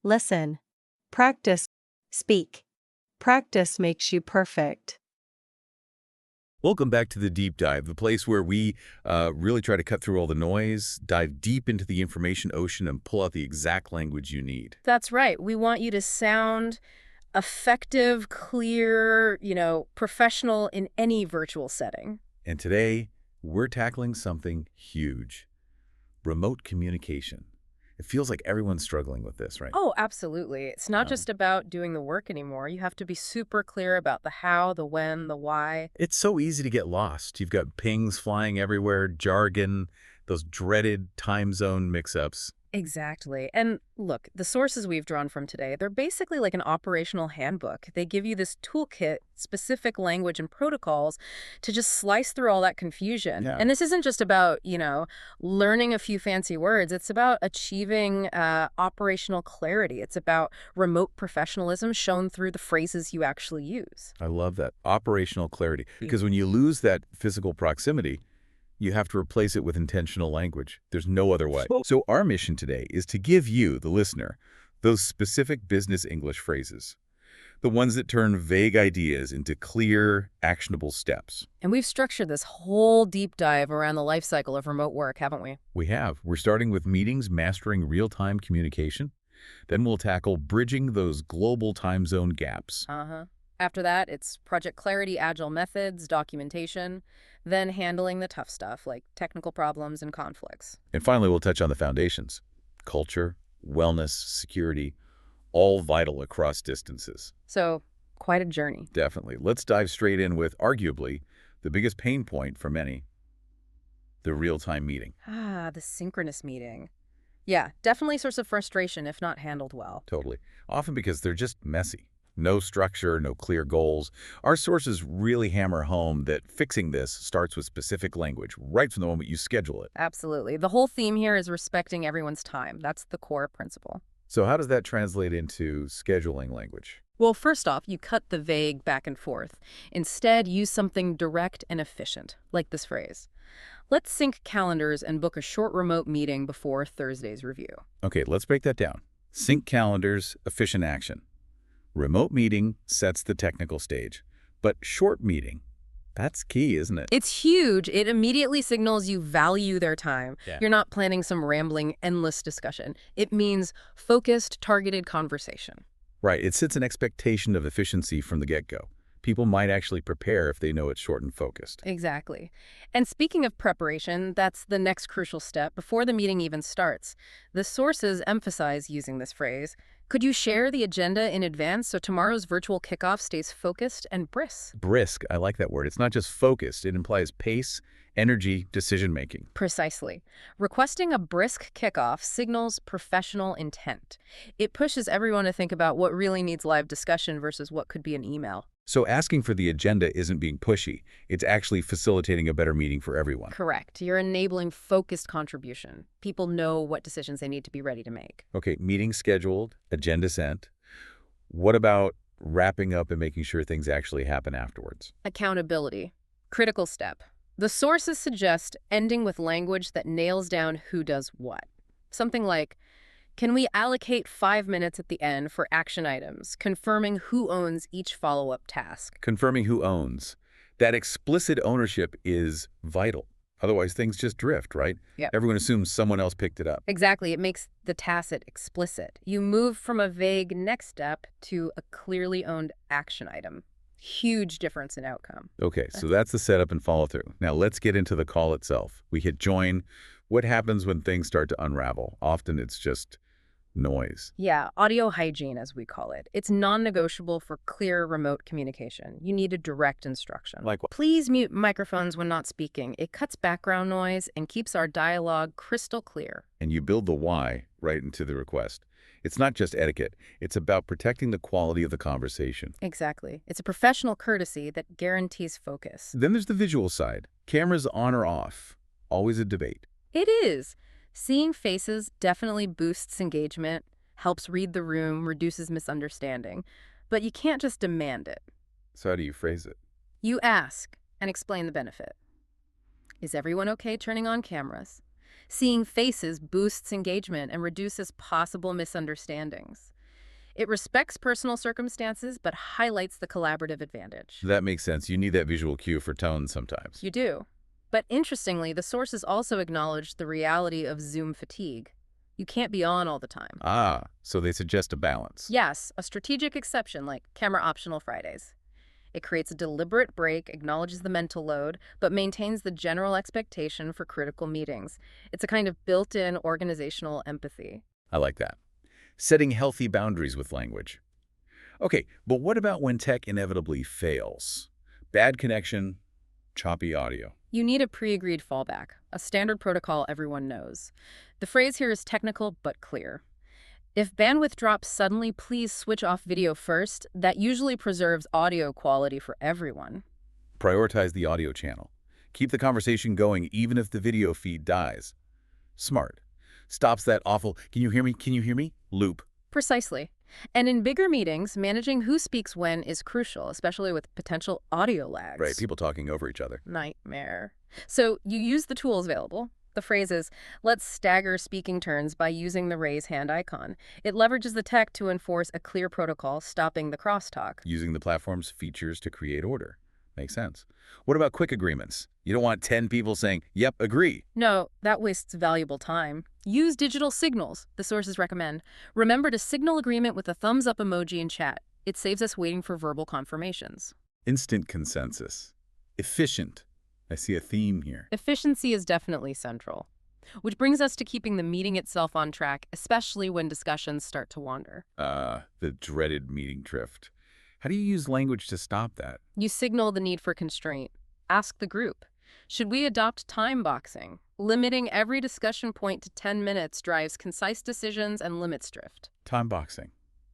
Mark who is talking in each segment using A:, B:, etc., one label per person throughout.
A: listen. Practice, speak. Practice makes you perfect.
B: Welcome back to the Deep Dive, the place where we really try to cut through all the noise, dive deep into the information ocean, and pull out the exact language you need.
C: That's right. We want you to sound effective, clear, professional in any virtual setting.
B: And today, we're tackling something huge. Remote communication. It feels like everyone's struggling with this, right?
C: Oh, absolutely. It's not just about doing the work anymore. You have to be super clear about the how, the when, the why.
B: It's so easy to get lost. You've got pings flying everywhere, jargon, those dreaded time zone mix-ups.
C: Exactly. And look, the sources we've drawn from today, they're basically like an operational handbook. They give you this toolkit, specific language and protocols to just slice through all that confusion.
B: Yeah.
C: And this isn't just about, learning a few fancy words. It's about achieving operational clarity. It's about remote professionalism shown through the phrases you actually use.
B: I love that. Operational clarity. Because when you lose that physical proximity, you have to replace it with intentional language. There's no other way. So our mission today is to give you, the listener, those specific business English phrases, the ones that turn vague ideas into clear, actionable steps.
C: And we've structured this whole deep dive around the life cycle of remote work, haven't we?
B: We have. We're starting with meetings mastering real-time communication. Then we'll tackle bridging those global time zone gaps.
C: After that, it's project clarity, agile methods, documentation, then handling the tough stuff like technical problems and conflicts.
B: And finally, we'll touch on the foundations: culture, wellness, security, all vital across distances.
C: So, quite a journey.
B: Definitely. Let's dive straight in with, arguably, the biggest pain point for many: the real-time meeting.
C: The synchronous meeting. Yeah, definitely a source of frustration if not handled well.
B: Totally. Often because they're just messy. No structure, no clear goals. Our sources really hammer home that fixing this starts with specific language right from the moment you schedule it.
C: Absolutely. The whole theme here is respecting everyone's time. That's the core principle.
B: So how does that translate into scheduling language?
C: Well, first off, you cut the vague back and forth. Instead, use something direct and efficient, like this phrase. Let's sync calendars and book a short remote meeting before Thursday's review.
B: Okay, let's break that down. Sync calendars, efficient action. Remote meeting sets the technical stage. But short meeting, that's key, isn't it?
C: It's huge. It immediately signals you value their time.
B: Yeah.
C: You're not planning some rambling, endless discussion. It means focused, targeted conversation.
B: Right. It sets an expectation of efficiency from the get-go. People might actually prepare if they know it's short and focused.
C: Exactly. And speaking of preparation, that's the next crucial step before the meeting even starts. The sources emphasize using this phrase. Could you share the agenda in advance so tomorrow's virtual kickoff stays focused and brisk?
B: Brisk, I like that word. It's not just focused. It implies pace, energy, decision-making.
C: Precisely. Requesting a brisk kickoff signals professional intent. It pushes everyone to think about what really needs live discussion versus what could be an email.
B: So asking for the agenda isn't being pushy. It's actually facilitating a better meeting for everyone.
C: Correct. You're enabling focused contribution. People know what decisions they need to be ready to make.
B: Okay, meeting scheduled, agenda sent. What about wrapping up and making sure things actually happen afterwards?
C: Accountability. Critical step. The sources suggest ending with language that nails down who does what. Something like, can we allocate 5 minutes at the end for action items, confirming who owns each follow-up task?
B: Confirming who owns. That explicit ownership is vital. Otherwise, things just drift, right?
C: Yep.
B: Everyone assumes someone else picked it up.
C: Exactly. It makes the tacit explicit. You move from a vague next step to a clearly owned action item. Huge difference in outcome.
B: Okay, so that's the setup and follow-through. Now let's get into the call itself. We hit join. What happens when things start to unravel? Often it's just noise.
C: Yeah, audio hygiene, as we call it. It's non-negotiable for clear remote communication. You need a direct instruction.
B: Like what?
C: Please mute microphones when not speaking. It cuts background noise and keeps our dialogue crystal clear.
B: And you build the why right into the request. It's not just etiquette. It's about protecting the quality of the conversation.
C: Exactly. It's a professional courtesy that guarantees focus.
B: Then there's the visual side. Cameras on or off. Always a debate.
C: It is. Seeing faces definitely boosts engagement, helps read the room, reduces misunderstanding. But you can't just demand it.
B: So how do you phrase it?
C: You ask and explain the benefit. Is everyone okay turning on cameras? Seeing faces boosts engagement and reduces possible misunderstandings. It respects personal circumstances, but highlights the collaborative advantage.
B: That makes sense. You need that visual cue for tone sometimes.
C: You do. But interestingly, the sources also acknowledge the reality of Zoom fatigue. You can't be on all the time.
B: Ah, so they suggest a balance.
C: Yes, a strategic exception like camera optional Fridays. It creates a deliberate break, acknowledges the mental load, but maintains the general expectation for critical meetings. It's a kind of built-in organizational empathy.
B: I like that. Setting healthy boundaries with language. Okay, but what about when tech inevitably fails? Bad connection, choppy audio.
C: You need a pre-agreed fallback, a standard protocol everyone knows. The phrase here is technical but clear. If bandwidth drops suddenly, please switch off video first. That usually preserves audio quality for everyone.
B: Prioritize the audio channel. Keep the conversation going even if the video feed dies. Smart. Stops that awful, can you hear me, can you hear me, loop.
C: Precisely. And in bigger meetings, managing who speaks when is crucial, especially with potential audio lags.
B: Right, people talking over each other.
C: Nightmare. So you use the tools available. The phrase is, let's stagger speaking turns by using the raise hand icon. It leverages the tech to enforce a clear protocol, stopping the crosstalk.
B: Using the platform's features to create order. Makes sense. What about quick agreements? You don't want 10 people saying, yep, agree.
C: No, that wastes valuable time. Use digital signals, the sources recommend. Remember to signal agreement with a thumbs up emoji in chat. It saves us waiting for verbal confirmations.
B: Instant consensus. Efficient. I see a theme here.
C: Efficiency is definitely central. Which brings us to keeping the meeting itself on track, especially when discussions start to wander.
B: The dreaded meeting drift. How do you use language to stop that?
C: You signal the need for constraint. Ask the group, should we adopt time boxing? Limiting every discussion point to 10 minutes drives concise decisions and limits drift.
B: Time boxing.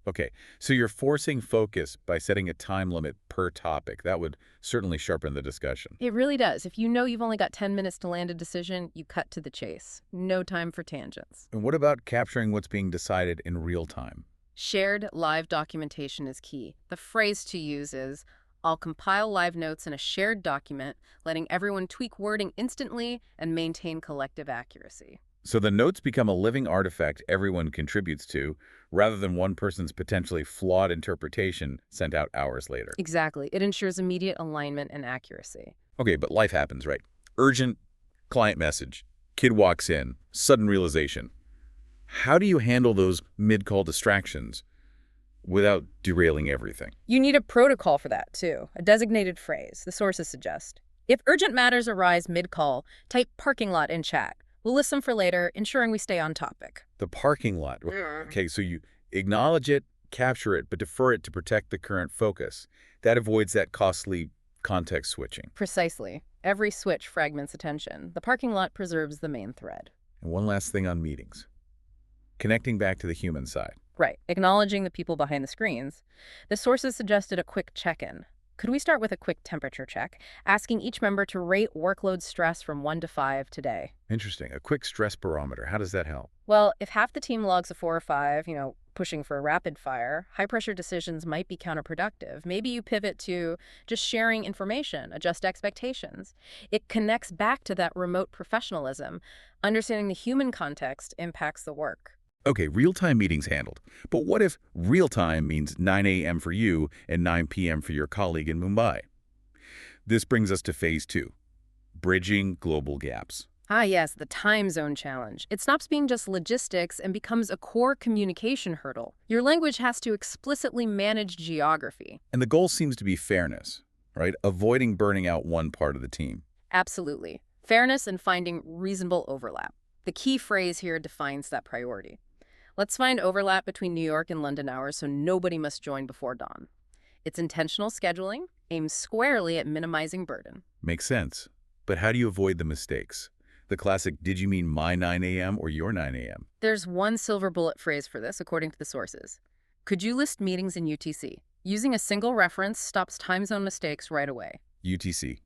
B: Okay, so you're forcing focus by setting a time limit per topic. That would certainly sharpen the discussion.
C: It really does. If you know you've only got 10 minutes to land a decision, you cut to the chase. No time for tangents.
B: And what about capturing what's being decided in real time?
C: Shared live documentation is key. The phrase to use is, I'll compile live notes in a shared document, letting everyone tweak wording instantly and maintain collective accuracy.
B: So the notes become a living artifact everyone contributes to, rather than one person's potentially flawed interpretation sent out hours later.
C: Exactly. It ensures immediate alignment and accuracy.
B: Okay, but life happens, right? Urgent client message. Kid walks in. Sudden realization. How do you handle those mid-call distractions without derailing everything?
C: You need a protocol for that, too. A designated phrase, the sources suggest. If urgent matters arise mid-call, type parking lot in chat. We'll list them for later, ensuring we stay on topic.
B: The parking lot. Okay, so you acknowledge it, capture it, but defer it to protect the current focus. That avoids that costly context switching.
C: Precisely. Every switch fragments attention. The parking lot preserves the main thread.
B: And one last thing on meetings. Connecting back to the human side.
C: Right. Acknowledging the people behind the screens. The sources suggested a quick check-in. Could we start with a quick temperature check, asking each member to rate workload stress from 1 to 5 today?
B: Interesting. A quick stress barometer. How does that help?
C: Well, if half the team logs a 4 or 5, pushing for a rapid fire, high-pressure decisions might be counterproductive. Maybe you pivot to just sharing information, adjust expectations. It connects back to that remote professionalism. Understanding the human context impacts the work.
B: Okay, real-time meetings handled. But what if real-time means 9 a.m. for you and 9 p.m. for your colleague in Mumbai? This brings us to phase 2, bridging global gaps.
C: Ah, yes, the time zone challenge. It stops being just logistics and becomes a core communication hurdle. Your language has to explicitly manage geography.
B: And the goal seems to be fairness, right? Avoiding burning out one part of the team.
C: Absolutely. Fairness and finding reasonable overlap. The key phrase here defines that priority. Let's find overlap between New York and London hours so nobody must join before dawn. It's intentional scheduling, aimed squarely at minimizing burden.
B: Makes sense. But how do you avoid the mistakes? The classic, did you mean my 9 a.m. or your 9 a.m.?
C: There's one silver bullet phrase for this, according to the sources. Could you list meetings in UTC? Using a single reference stops time zone mistakes right away.
B: UTC,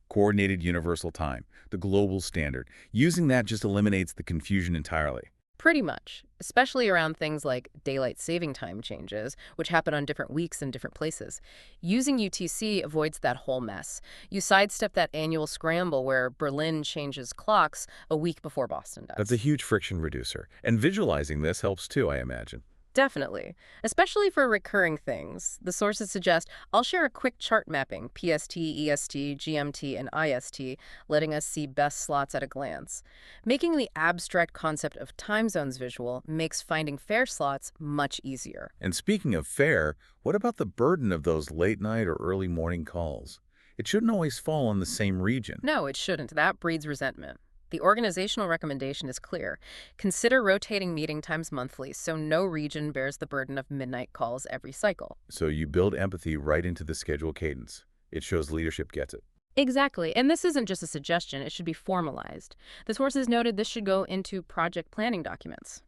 B: Coordinated Universal Time, the global standard. Using that just eliminates the confusion entirely.
C: Pretty much, especially around things like daylight saving time changes, which happen on different weeks in different places. Using UTC avoids that whole mess. You sidestep that annual scramble where Berlin changes clocks a week before Boston does.
B: That's a huge friction reducer. And visualizing this helps too, I imagine.
C: Definitely. Especially for recurring things. The sources suggest, I'll share a quick chart mapping, PST, EST, GMT, and IST, letting us see best slots at a glance. Making the abstract concept of time zones visual makes finding fair slots much easier.
B: And speaking of fair, what about the burden of those late night or early morning calls? It shouldn't always fall on the same region.
C: No, it shouldn't. That breeds resentment. The organizational recommendation is clear. Consider rotating meeting times monthly so no region bears the burden of midnight calls every cycle.
B: So you build empathy right into the schedule cadence. It shows leadership gets it.
C: Exactly. And this isn't just a suggestion. It should be formalized. The sources noted this should go into project planning documents.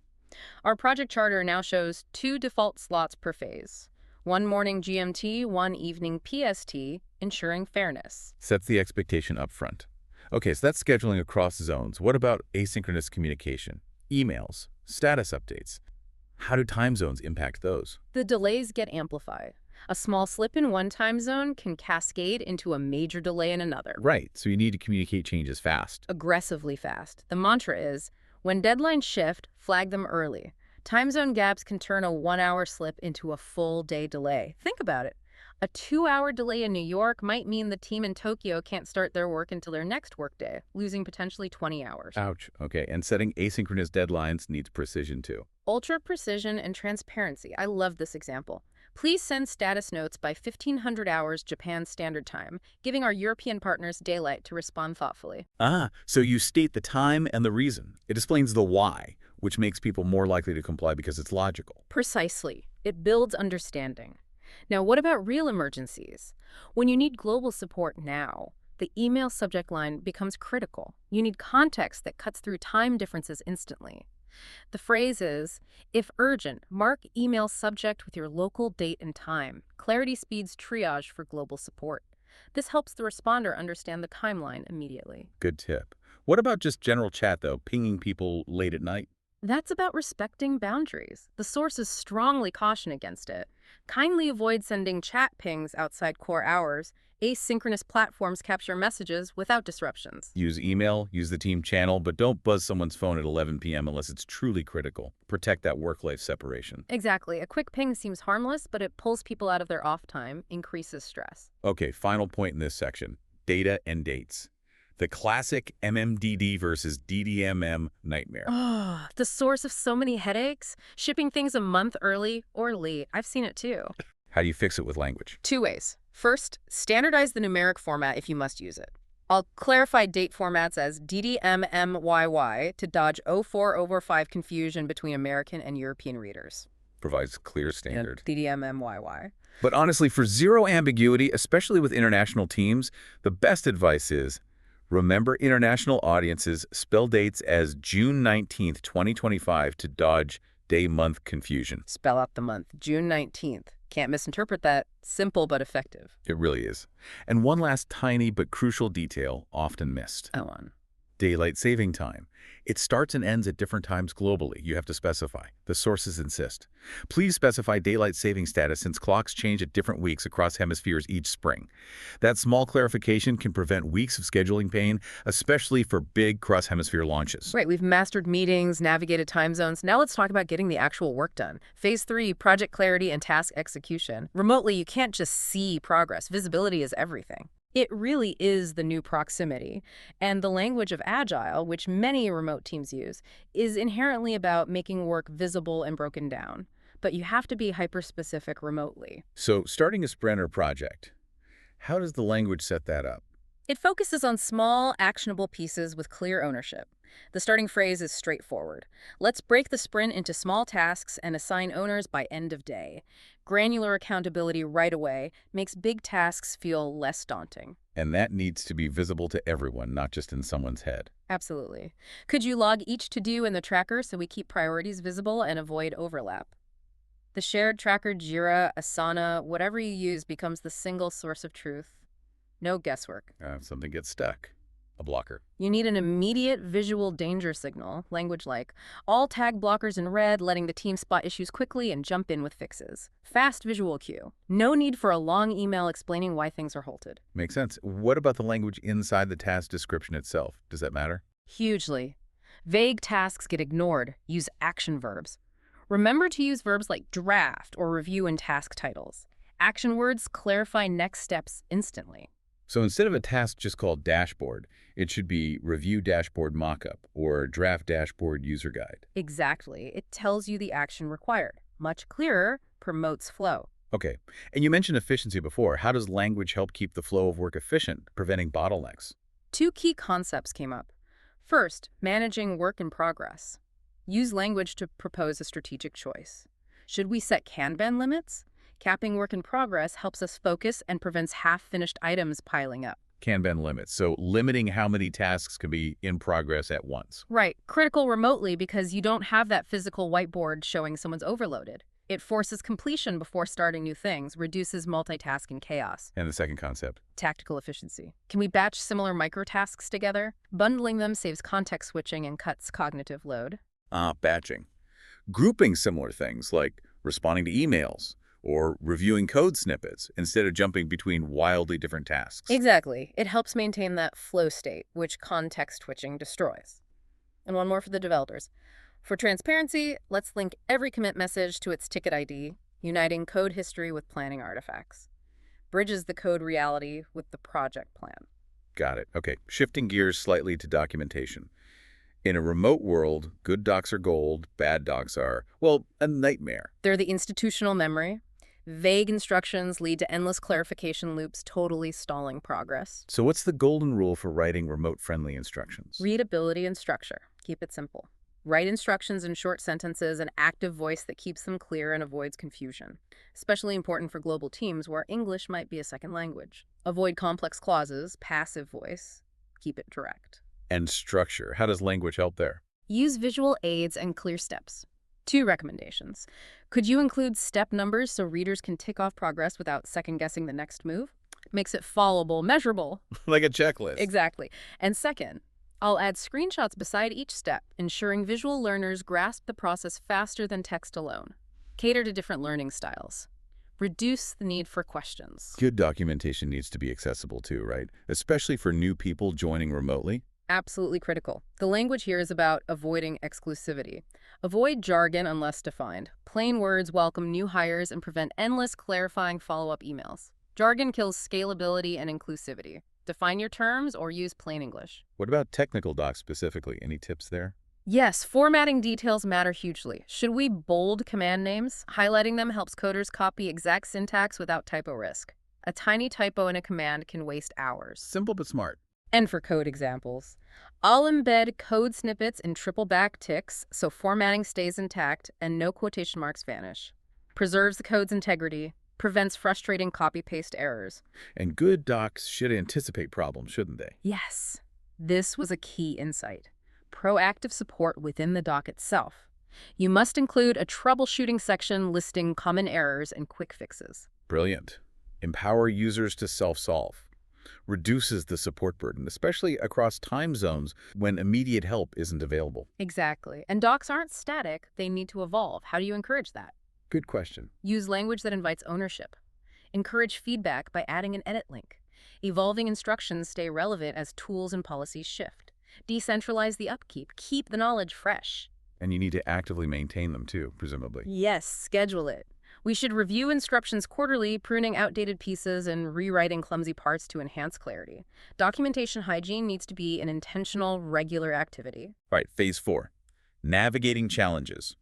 C: Our project charter now shows 2 default slots per phase. 1 morning GMT, 1 evening PST, ensuring fairness.
B: Sets the expectation up front. Okay, so that's scheduling across zones. What about asynchronous communication? Emails, status updates. How do time zones impact those?
C: The delays get amplified. A small slip in one time zone can cascade into a major delay in another.
B: Right, so you need to communicate changes fast.
C: Aggressively fast. The mantra is, when deadlines shift, flag them early. Time zone gaps can turn a 1-hour slip into a full day delay. Think about it. A 2-hour delay in New York might mean the team in Tokyo can't start their work until their next workday, losing potentially 20 hours.
B: Ouch. Okay, and setting asynchronous deadlines needs precision too.
C: Ultra precision and transparency. I love this example. Please send status notes by 1500 hours Japan Standard Time, giving our European partners daylight to respond thoughtfully.
B: So you state the time and the reason. It explains the why, which makes people more likely to comply because it's logical.
C: Precisely. It builds understanding. Now, what about real emergencies? When you need global support now, the email subject line becomes critical. You need context that cuts through time differences instantly. The phrase is, if urgent, mark email subject with your local date and time. Clarity speeds triage for global support. This helps the responder understand the timeline immediately.
B: Good tip. What about just general chat, though, pinging people late at night?
C: That's about respecting boundaries. The sources strongly caution against it. Kindly avoid sending chat pings outside core hours. Asynchronous platforms capture messages without disruptions.
B: Use email, use the team channel, but don't buzz someone's phone at 11 p.m. unless it's truly critical. Protect that work-life separation.
C: Exactly. A quick ping seems harmless, but it pulls people out of their off time, increases stress.
B: Okay, final point in this section. Data and dates. The classic MMDD versus DDMM nightmare.
C: Oh, the source of so many headaches? Shipping things a month early or late. I've seen it too.
B: How do you fix it with language?
C: 2 ways. First, standardize the numeric format if you must use it. I'll clarify date formats as DDMMYY to dodge 04/5 confusion between American and European readers.
B: Provides clear standard.
C: And DDMMYY.
B: But honestly, for zero ambiguity, especially with international teams, the best advice is remember international audiences, spell dates as June 19th, 2025 to dodge day-month confusion.
C: Spell out the month, June 19th. Can't misinterpret that. Simple but effective.
B: It really is. And one last tiny but crucial detail often missed.
C: Go on.
B: Daylight saving time. It starts and ends at different times globally. You have to specify. The sources insist. Please specify daylight saving status since clocks change at different weeks across hemispheres each spring. That small clarification can prevent weeks of scheduling pain, especially for big cross-hemisphere launches.
C: Right, we've mastered meetings, navigated time zones. Now let's talk about getting the actual work done. Phase 3, project clarity and task execution. Remotely, you can't just see progress. Visibility is everything. It really is the new proximity, and the language of Agile, which many remote teams use, is inherently about making work visible and broken down. But you have to be hyper-specific remotely.
B: So, starting a sprint or project, how does the language set that up?
C: It focuses on small, actionable pieces with clear ownership. The starting phrase is straightforward. Let's break the sprint into small tasks and assign owners by end of day. Granular accountability right away makes big tasks feel less daunting.
B: And that needs to be visible to everyone, not just in someone's head.
C: Absolutely. Could you log each to-do in the tracker so we keep priorities visible and avoid overlap? The shared tracker, Jira, Asana, whatever you use becomes the single source of truth. No guesswork.
B: If something gets stuck, a blocker.
C: You need an immediate visual danger signal, language like all tag blockers in red, letting the team spot issues quickly and jump in with fixes. Fast visual cue. No need for a long email explaining why things are halted.
B: Makes sense. What about the language inside the task description itself? Does that matter?
C: Hugely. Vague tasks get ignored. Use action verbs. Remember to use verbs like draft or review in task titles. Action words clarify next steps instantly.
B: So instead of a task just called dashboard, it should be review dashboard mockup or draft dashboard user guide.
C: Exactly. It tells you the action required. Much clearer, promotes flow.
B: Okay. And you mentioned efficiency before. How does language help keep the flow of work efficient, preventing bottlenecks?
C: Two key concepts came up. First, managing work in progress. Use language to propose a strategic choice. Should we set Kanban limits? Capping work in progress helps us focus and prevents half-finished items piling up.
B: Kanban limits. So limiting how many tasks can be in progress at once.
C: Right. Critical remotely because you don't have that physical whiteboard showing someone's overloaded. It forces completion before starting new things, reduces multitasking chaos.
B: And the second concept?
C: Tactical efficiency. Can we batch similar microtasks together? Bundling them saves context switching and cuts cognitive load.
B: Batching. Grouping similar things like responding to emails or reviewing code snippets instead of jumping between wildly different tasks.
C: Exactly. It helps maintain that flow state, which context switching destroys. And one more for the developers. For transparency, let's link every commit message to its ticket ID, uniting code history with planning artifacts. Bridges the code reality with the project plan.
B: Got it. Okay. Shifting gears slightly to documentation. In a remote world, good docs are gold, bad docs are, well, a nightmare.
C: They're the institutional memory. Vague instructions lead to endless clarification loops, totally stalling progress.
B: So what's the golden rule for writing remote-friendly instructions?
C: Readability and structure. Keep it simple. Write instructions in short sentences, an active voice that keeps them clear and avoids confusion. Especially important for global teams where English might be a second language. Avoid complex clauses, passive voice. Keep it direct.
B: And structure. How does language help there?
C: Use visual aids and clear steps. 2 recommendations. Could you include step numbers so readers can tick off progress without second-guessing the next move? Makes it followable, measurable.
B: Like a checklist.
C: Exactly. And second, I'll add screenshots beside each step, ensuring visual learners grasp the process faster than text alone. Cater to different learning styles. Reduce the need for questions.
B: Good documentation needs to be accessible too, right? Especially for new people joining remotely.
C: Absolutely critical. The language here is about avoiding exclusivity. Avoid jargon unless defined. Plain words welcome new hires and prevent endless clarifying follow-up emails. Jargon kills scalability and inclusivity. Define your terms or use plain English.
B: What about technical docs specifically? Any tips there?
C: Yes, formatting details matter hugely. Should we bold command names? Highlighting them helps coders copy exact syntax without typo risk. A tiny typo in a command can waste hours.
B: Simple but smart.
C: And for code examples, I'll embed code snippets in triple back ticks so formatting stays intact and no quotation marks vanish. Preserves the code's integrity, prevents frustrating copy-paste errors.
B: And good docs should anticipate problems, shouldn't they?
C: Yes, this was a key insight. Proactive support within the doc itself. You must include a troubleshooting section listing common errors and quick fixes.
B: Brilliant. Empower users to self-solve. Reduces the support burden, especially across time zones when immediate help isn't available.
C: Exactly. And docs aren't static, they need to evolve. How do you encourage that?
B: Good question.
C: Use language that invites ownership. Encourage feedback by adding an edit link. Evolving instructions stay relevant as tools and policies shift. Decentralize the upkeep. Keep the knowledge fresh.
B: And you need to actively maintain them too, presumably.
C: Yes, schedule it. We should review instructions quarterly, pruning outdated pieces and rewriting clumsy parts to enhance clarity. Documentation hygiene needs to be an intentional, regular activity.
B: All right, phase 4. Navigating challenges.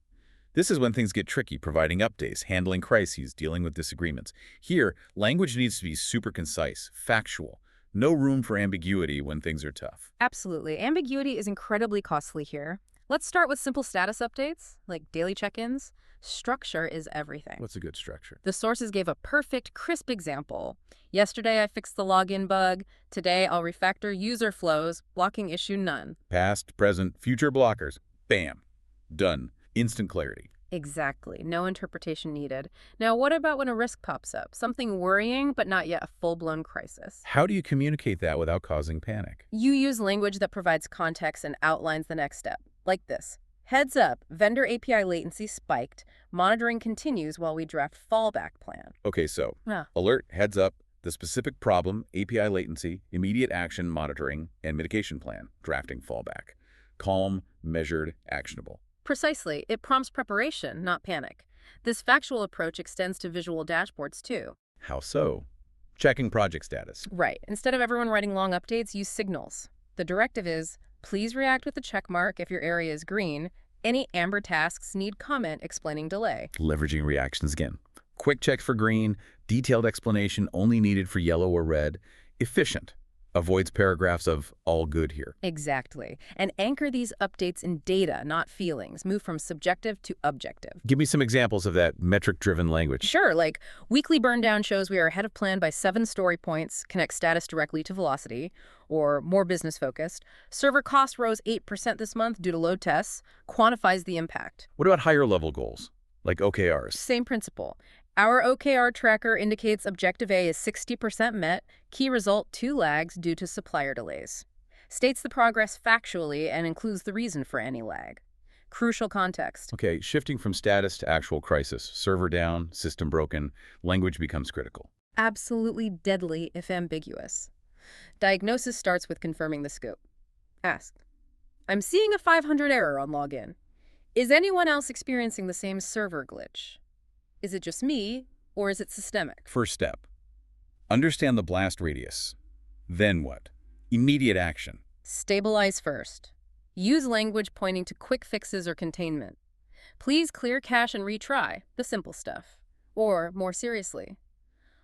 B: This is when things get tricky, providing updates, handling crises, dealing with disagreements. Here, language needs to be super concise, factual. No room for ambiguity when things are tough.
C: Absolutely. Ambiguity is incredibly costly here. Let's start with simple status updates, like daily check-ins. Structure is everything.
B: What's a good structure?
C: The sources gave a perfect, crisp example. Yesterday, I fixed the login bug. Today, I'll refactor user flows, blocking issue none.
B: Past, present, future blockers. Bam. Done. Instant clarity.
C: Exactly. No interpretation needed. Now, what about when a risk pops up? Something worrying, but not yet a full-blown crisis.
B: How do you communicate that without causing panic?
C: You use language that provides context and outlines the next step, like this. Heads up, vendor API latency spiked. Monitoring continues while we draft fallback plan.
B: Okay, so alert, heads up, the specific problem, API latency, immediate action monitoring, and mitigation plan, drafting fallback. Calm, measured, actionable.
C: Precisely. It prompts preparation, not panic. This factual approach extends to visual dashboards, too.
B: How so? Checking project status.
C: Right. Instead of everyone writing long updates, use signals. The directive is, please react with the check mark if your area is green. Any amber tasks need comment explaining delay.
B: Leveraging reactions again. Quick check for green, detailed explanation only needed for yellow or red. Efficient. Avoids paragraphs of all good here.
C: Exactly. And anchor these updates in data, not feelings. Move from subjective to objective.
B: Give me some examples of that metric-driven language.
C: Sure, like weekly burn down shows we are ahead of plan by 7 story points, connect status directly to velocity, or more business-focused. Server cost rose 8% this month due to load tests, quantifies the impact.
B: What about higher-level goals, like OKRs?
C: Same principle. Our OKR tracker indicates objective A is 60% met, key result 2 lags due to supplier delays. States the progress factually and includes the reason for any lag. Crucial context.
B: Okay, shifting from status to actual crisis. Server down, system broken, language becomes critical.
C: Absolutely deadly if ambiguous. Diagnosis starts with confirming the scope. Ask, I'm seeing a 500 error on login. Is anyone else experiencing the same server glitch? Is it just me, or is it systemic?
B: First step. Understand the blast radius. Then what? Immediate action.
C: Stabilize first. Use language pointing to quick fixes or containment. Please clear cache and retry, the simple stuff. Or, more seriously,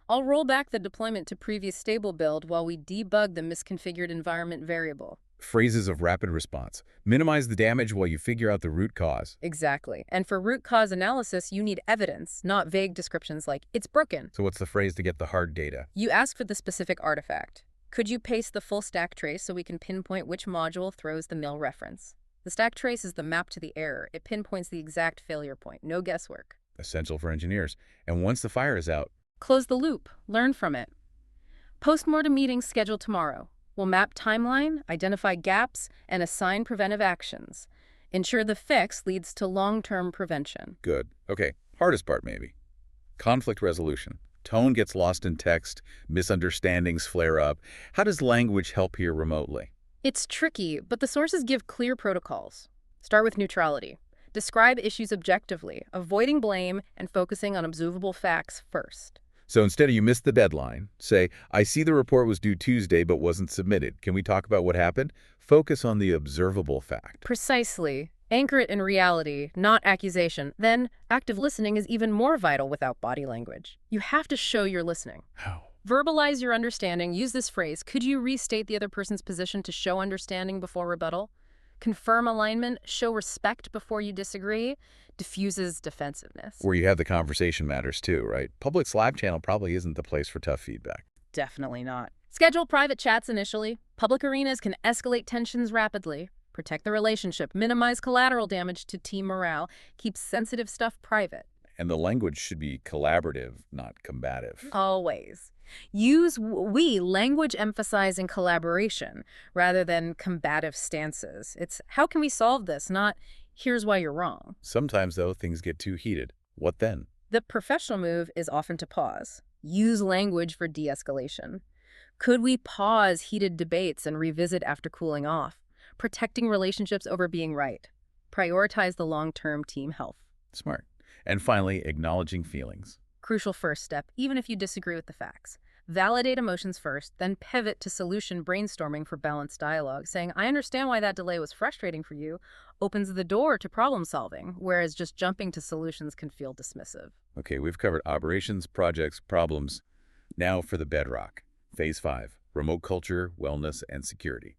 C: I'll roll back the deployment to previous stable build while we debug the misconfigured environment variable.
B: Phrases of rapid response. Minimize the damage while you figure out the root cause.
C: Exactly. And for root cause analysis, you need evidence, not vague descriptions like, it's broken.
B: So what's the phrase to get the hard data?
C: You ask for the specific artifact. Could you paste the full stack trace so we can pinpoint which module throws the mil reference? The stack trace is the map to the error. It pinpoints the exact failure point. No guesswork.
B: Essential for engineers. And once the fire is out,
C: close the loop. Learn from it. Postmortem meetings scheduled tomorrow. We'll map timeline, identify gaps, and assign preventive actions. Ensure the fix leads to long-term prevention.
B: good. Okay, hardest part maybe. Conflict resolution. Tone gets lost in text, misunderstandings flare up. How does language help here remotely?
C: It's tricky, but the sources give clear protocols. Start with neutrality. Describe issues objectively, avoiding blame and focusing on observable facts first.
B: So instead of you missed the deadline, say, I see the report was due Tuesday but wasn't submitted. Can we talk about what happened? Focus on the observable fact.
C: Precisely. Anchor it in reality, not accusation. Then, active listening is even more vital without body language. You have to show you're listening.
B: How?
C: Verbalize your understanding. Use this phrase. Could you restate the other person's position to show understanding before rebuttal? Confirm alignment. Show respect before you disagree. Diffuses defensiveness.
B: Where you have the conversation matters too, right? Public Slack channel probably isn't the place for tough feedback.
C: Definitely not. Schedule private chats initially. Public arenas can escalate tensions rapidly. Protect the relationship. Minimize collateral damage to team morale. Keep sensitive stuff private.
B: And the language should be collaborative, not combative.
C: Always. Use we, language emphasizing collaboration rather than combative stances. It's how can we solve this, not here's why you're wrong.
B: Sometimes, though, things get too heated. What then?
C: The professional move is often to pause. Use language for de-escalation. Could we pause heated debates and revisit after cooling off? Protecting relationships over being right. Prioritize the long-term team health.
B: Smart. And finally, acknowledging feelings.
C: Crucial first step, even if you disagree with the facts. Validate emotions first, then pivot to solution brainstorming for balanced dialogue, saying, I understand why that delay was frustrating for you, opens the door to problem solving, whereas just jumping to solutions can feel dismissive.
B: Okay, we've covered operations, projects, problems. Now for the bedrock. Phase 5, remote culture, wellness, and security.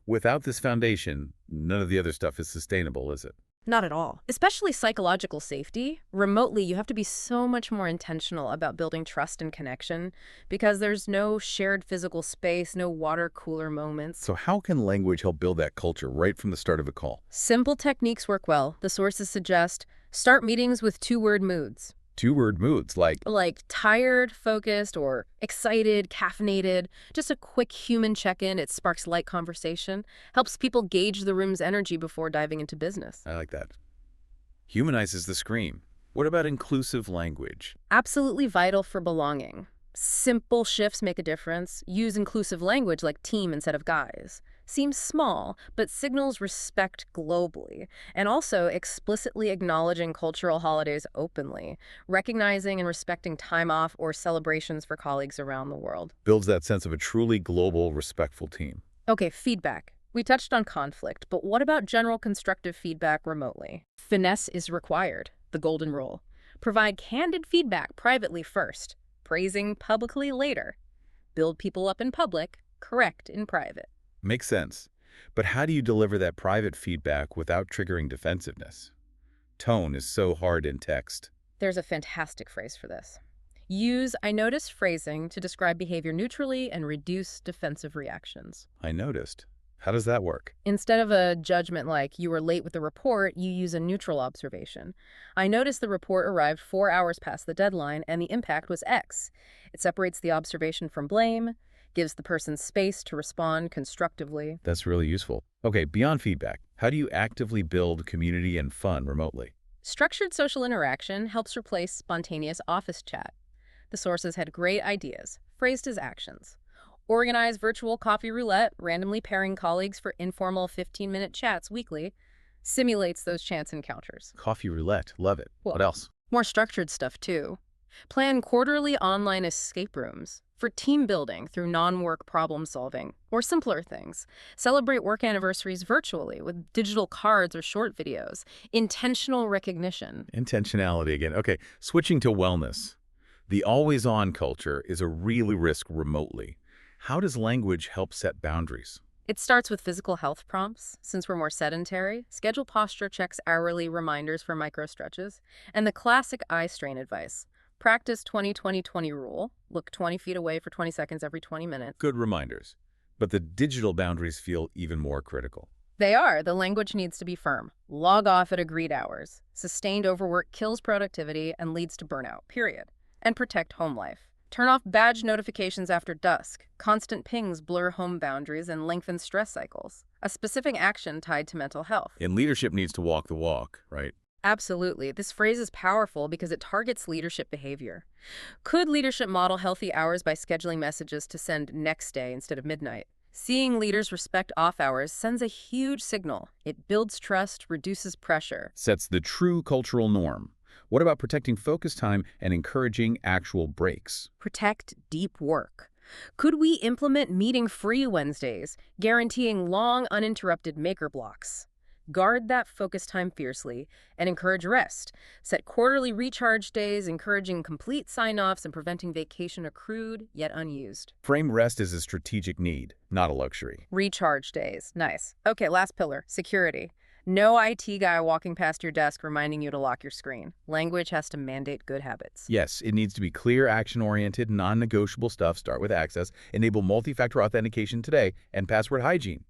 B: Without this foundation, none of the other stuff is sustainable, is it?
C: Not at all. Especially psychological safety. Remotely, you have to be so much more intentional about building trust and connection because there's no shared physical space, no water cooler moments.
B: So how can language help build that culture right from the start of a call?
C: Simple techniques work well. The sources suggest start meetings with 2-word moods.
B: 2-word moods like
C: Tired, focused, or excited, caffeinated. Just a quick human check-in. It sparks light conversation, helps people gauge the room's energy before diving into business.
B: I like that. Humanizes the scream. What about inclusive language?
C: Absolutely vital for belonging. Simple shifts make a difference. Use inclusive language like team instead of guys. seems small, but signals respect globally, and also explicitly acknowledging cultural holidays openly, recognizing and respecting time off or celebrations for colleagues around the world.
B: Builds that sense of a truly global, respectful team.
C: Okay, feedback. We touched on conflict, but what about general constructive feedback remotely? Finesse is required, the golden rule. Provide candid feedback privately first, praising publicly later. Build people up in public, correct in private.
B: Makes sense. But how do you deliver that private feedback without triggering defensiveness? Tone is so hard in text.
C: There's a fantastic phrase for this. Use "I noticed" phrasing to describe behavior neutrally and reduce defensive reactions.
B: I noticed. How does that work?
C: Instead of a judgment like "you were late with the report," you use a neutral observation. "I noticed the report arrived 4 hours past the deadline and the impact was X." It separates the observation from blame, gives the person space to respond constructively.
B: That's really useful. Okay, beyond feedback, how do you actively build community and fun remotely?
C: Structured social interaction helps replace spontaneous office chat. The sources had great ideas, phrased as actions. Organize virtual coffee roulette, randomly pairing colleagues for informal 15-minute chats weekly, simulates those chance encounters.
B: Coffee roulette, love it.
C: Well,
B: What else?
C: More structured stuff, too. Plan quarterly online escape rooms for team building through non-work problem solving, or simpler things. Celebrate work anniversaries virtually with digital cards or short videos. Intentional recognition.
B: Intentionality again. Okay, switching to wellness. The always-on culture is a real risk remotely. How does language help set boundaries?
C: It starts with physical health prompts. Since we're more sedentary, schedule posture checks, hourly reminders for micro stretches, and the classic eye strain advice. Practice 20-20-20 rule. Look 20 feet away for 20 seconds every 20 minutes.
B: Good reminders. But the digital boundaries feel even more critical.
C: They are. The language needs to be firm. Log off at agreed hours. Sustained overwork kills productivity and leads to burnout, period. And protect home life. Turn off badge notifications after dusk. Constant pings blur home boundaries and lengthen stress cycles. A specific action tied to mental health.
B: And leadership needs to walk the walk, right?
C: Absolutely. This phrase is powerful because it targets leadership behavior. Could leadership model healthy hours by scheduling messages to send next day instead of midnight? Seeing leaders respect off hours sends a huge signal. It builds trust, reduces pressure.
B: Sets the true cultural norm. What about protecting focus time and encouraging actual breaks?
C: Protect deep work. Could we implement meeting-free Wednesdays, guaranteeing long, uninterrupted maker blocks? Guard that focus time fiercely and encourage rest. Set quarterly recharge days, encouraging complete sign-offs and preventing vacation accrued yet unused.
B: Frame rest as a strategic need, not a luxury.
C: Recharge days. Nice. Okay, last pillar, security. No IT guy walking past your desk reminding you to lock your screen. Language has to mandate good habits.
B: Yes, it needs to be clear, action-oriented, non-negotiable stuff. Start with access. Enable multi-factor authentication today and password hygiene.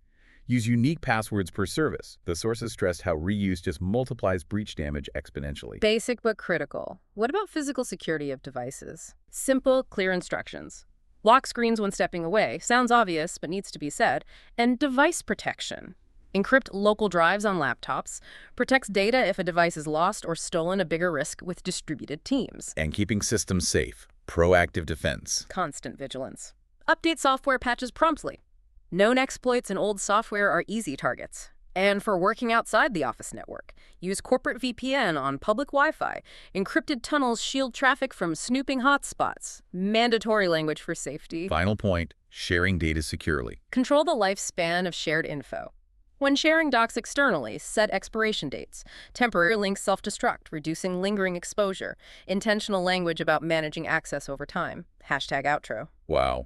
B: Use unique passwords per service. The sources stressed how reuse just multiplies breach damage exponentially.
C: Basic but critical. What about physical security of devices? Simple, clear instructions. Lock screens when stepping away. Sounds obvious, but needs to be said. And device protection. Encrypt local drives on laptops. Protects data if a device is lost or stolen, a bigger risk with distributed teams.
B: And keeping systems safe. Proactive defense.
C: Constant vigilance. Update software patches promptly. Known exploits and old software are easy targets. And for working outside the office network, use corporate VPN on public Wi-Fi. Encrypted tunnels shield traffic from snooping hotspots. Mandatory language for safety.
B: Final point, sharing data securely.
C: Control the lifespan of shared info. When sharing docs externally, set expiration dates. Temporary links self-destruct, reducing lingering exposure. Intentional language about managing access over time. #outro.
B: Wow.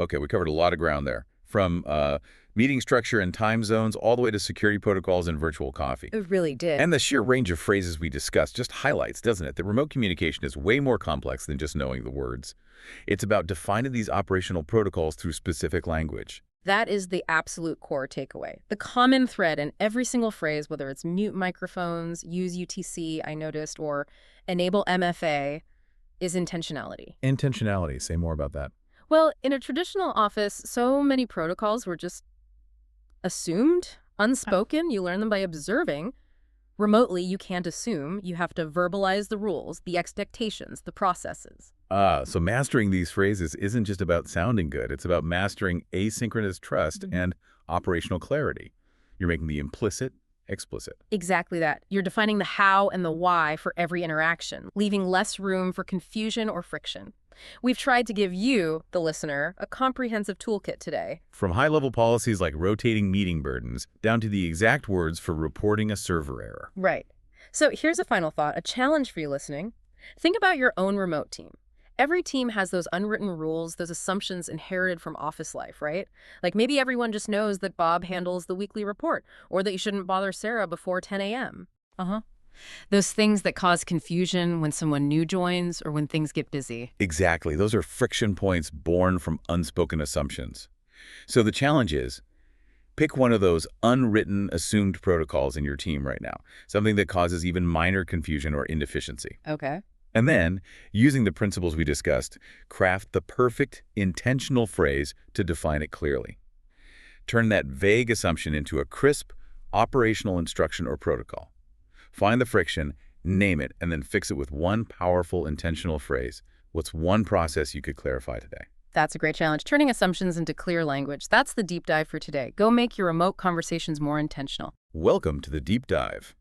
B: Okay, we covered a lot of ground there. From meeting structure and time zones all the way to security protocols and virtual coffee.
C: It really did.
B: And the sheer range of phrases we discussed just highlights, doesn't it, that remote communication is way more complex than just knowing the words. It's about defining these operational protocols through specific language.
C: That is the absolute core takeaway. The common thread in every single phrase, whether it's mute microphones, use UTC, I noticed, or enable MFA, is intentionality.
B: Intentionality. Say more about that.
C: Well, in a traditional office, so many protocols were just assumed, unspoken. You learn them by observing. Remotely, you can't assume. You have to verbalize the rules, the expectations, the processes.
B: So mastering these phrases isn't just about sounding good. It's about mastering asynchronous trust and operational clarity. You're making the implicit explicit.
C: Exactly that. You're defining the how and the why for every interaction, leaving less room for confusion or friction. We've tried to give you, the listener, a comprehensive toolkit today.
B: From high-level policies like rotating meeting burdens down to the exact words for reporting a server error.
C: Right. So here's a final thought, a challenge for you listening. Think about your own remote team. Every team has those unwritten rules, those assumptions inherited from office life, right? Like maybe everyone just knows that Bob handles the weekly report, or that you shouldn't bother Sarah before 10 a.m. Those things that cause confusion when someone new joins or when things get busy.
B: Exactly. Those are friction points born from unspoken assumptions. So the challenge is, pick one of those unwritten, assumed protocols in your team right now, something that causes even minor confusion or inefficiency.
C: Okay.
B: And then, using the principles we discussed, craft the perfect, intentional phrase to define it clearly. Turn that vague assumption into a crisp, operational instruction or protocol. Find the friction, name it, and then fix it with one powerful, intentional phrase. What's one process you could clarify today?
C: That's a great challenge. Turning assumptions into clear language. That's the deep dive for today. Go make your remote conversations more intentional.
B: Welcome to the Deep Dive.